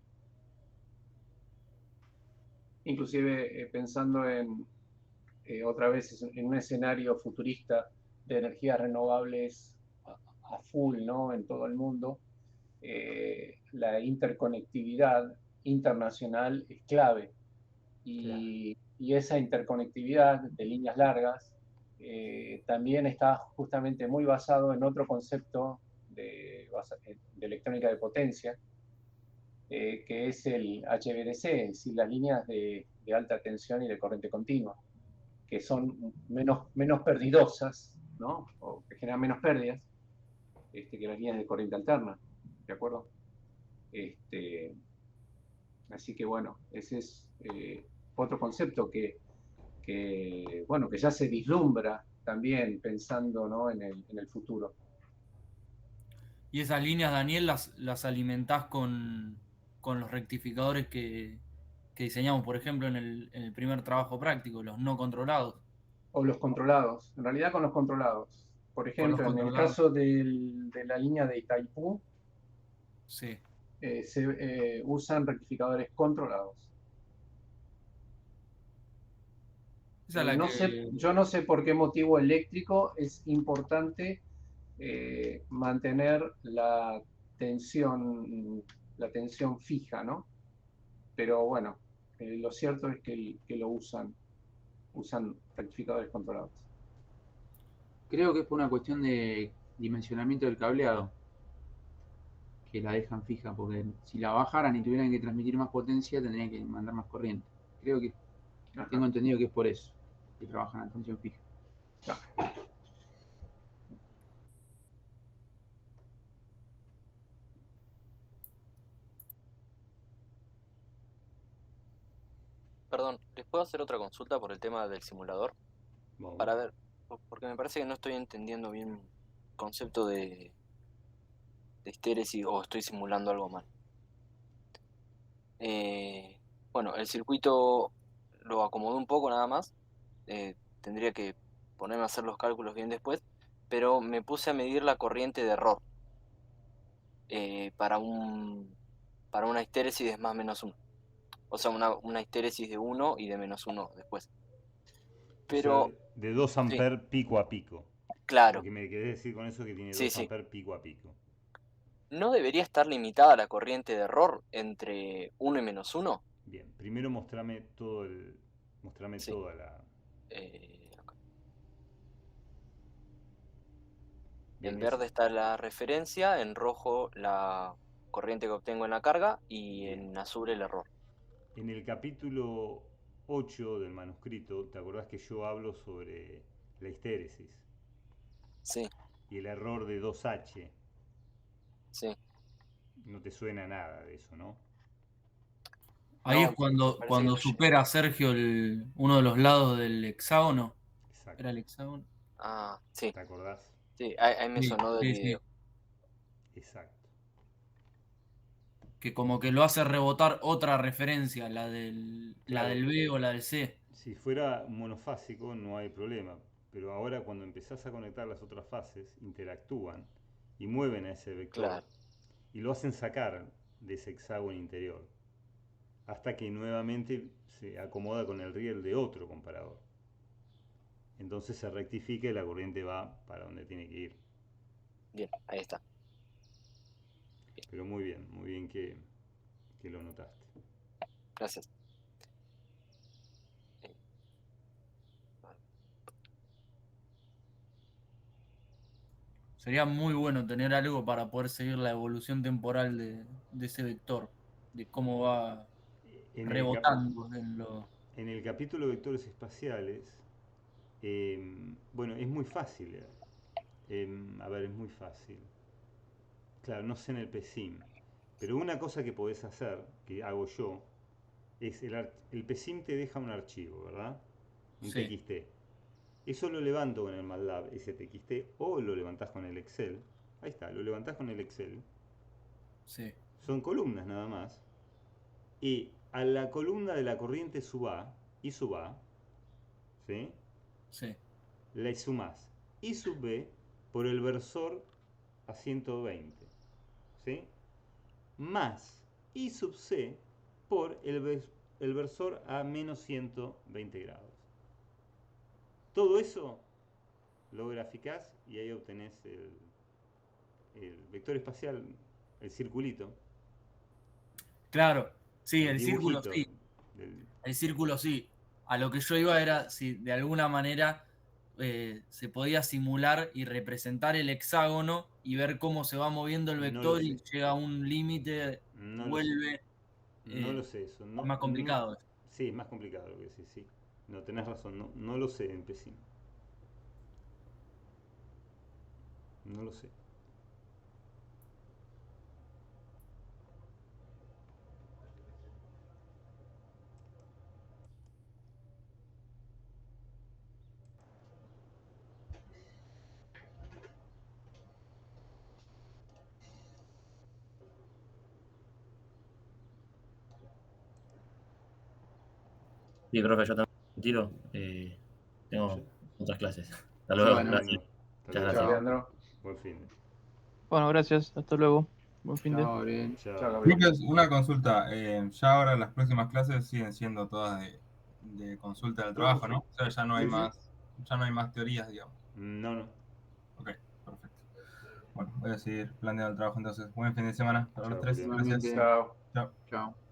Inclusive pensando en otra vez en un escenario futurista de energías renovables a full, ¿no? En todo el mundo, la interconectividad internacional es clave. Y esa interconectividad de líneas largas también está justamente muy basado en otro concepto de electrónica de potencia, que es el HVDC, es decir, las líneas de alta tensión y de corriente continua, que son menos perdidosas, ¿no? O que generan menos pérdidas que las líneas de corriente alterna, ¿de acuerdo? Así que bueno, ese es otro concepto bueno, que ya se vislumbra también pensando, ¿no? en el futuro. Y esas líneas, Daniel, las alimentás con los rectificadores que diseñamos, por ejemplo, en el primer trabajo práctico, los no controlados. O los controlados, en realidad con los controlados. Por ejemplo, en el caso de la línea de Itaipú, sí. Se usan rectificadores controlados. Yo no sé por qué motivo eléctrico es importante mantener la tensión fija, ¿no? Pero bueno, lo cierto es que lo usan rectificadores controlados. Creo que es por una cuestión de dimensionamiento del cableado, que la dejan fija, porque si la bajaran y tuvieran que transmitir más potencia, tendrían que mandar más corriente. Creo que tengo entendido que es por eso que trabajan a tensión fija. Perdón, ¿les puedo hacer otra consulta por el tema del simulador? Vamos. Para ver, porque me parece que no estoy entendiendo bien el concepto de histéresis o estoy simulando algo mal. Bueno, el circuito lo acomodé un poco nada más. Tendría que ponerme a hacer los cálculos bien después, pero me puse a medir la corriente de error para una histéresis de más menos 1. O sea, una histéresis de 1 y de menos 1 después. Pero, O sea, de 2 sí, amperes pico a pico. claro, Lo que me querés decir con eso es que tiene sí, 2 sí. amperes pico a pico. ¿No debería estar limitada la corriente de error entre 1 y menos 1? Bien, primero mostrame Sí. toda la... Acá. Bien, En verde está la referencia, en rojo la corriente que obtengo en la carga y Bien. en azul el error. En el capítulo 8 del manuscrito, ¿te acordás que yo hablo sobre la histéresis Sí, y el error de 2H? sí. No te suena nada de eso, ¿no? Ahí No, es cuando, parece cuando que... supera Sergio uno de los lados del hexágono. Exacto. ¿Era el hexágono? Ah, sí, ¿Te acordás? sí, ahí me Sí, sonó del sí, video. sí. Exacto. Que como que lo hace rebotar otra referencia, la Claro. del B o la del C. Si fuera monofásico no hay problema, pero ahora cuando empezás a conectar las otras fases, interactúan y mueven a ese vector Claro. y lo hacen sacar de ese hexágono interior hasta que nuevamente se acomoda con el riel de otro comparador. Entonces se rectifica y la corriente va para donde tiene que ir. Bien, ahí está. Pero muy bien que lo notaste. Gracias. Sería muy bueno tener algo para poder seguir la evolución temporal de ese vector, de cómo va En el, cap- rebotando en lo... en el capítulo de vectores espaciales, bueno, es muy fácil. A ver, es muy fácil. Claro, no sé en el PSIM. Pero una cosa que podés hacer, que hago yo, es el PSIM te deja un archivo, ¿verdad? Un Sí, TXT. Eso lo levanto con el MATLAB, ese TXT, o lo levantás con el Excel. Ahí está, lo levantás con el Excel. sí, Son columnas nada más. Y a la columna de la corriente sub A y sub A, ¿sí? sí. Le sumás I sub B por el versor a 120, ¿sí? Más I sub C por el versor a menos 120 grados. Todo eso lo graficás y ahí obtenés el vector espacial, el circulito, Claro, sí, el el círculo dibujito. sí, el círculo sí. A lo que yo iba era si de alguna manera se podía simular y representar el hexágono y ver cómo se va moviendo el No lo vector y sé, llega a un límite, no lo sé, vuelve. no lo sé eso. Es más complicado. Sí, es más complicado lo que decís, sí. No, tenés razón, no lo sé en PSIM. No lo sé. Sí, profe, yo también me retiro. Tengo otras clases. Hasta luego, Bueno, gracias. Bueno, hasta Muchas luego. chao, gracias. Leandro. Buen fin de. Bueno, gracias. Hasta luego. Buen fin de. Chao, Gabriel. Chao. Chao, Gabriel. Lucas, una consulta. Ya ahora las próximas clases siguen siendo todas de consulta del Creo que trabajo, sí. ¿no? O sea, Sí, sí. ya no hay más teorías, digamos. No. Ok, perfecto. Bueno, voy a seguir planeando el trabajo entonces. Buen fin de semana para los Chao, tres. Julián. Gracias. Igualmente. Chao. Chao. Chao.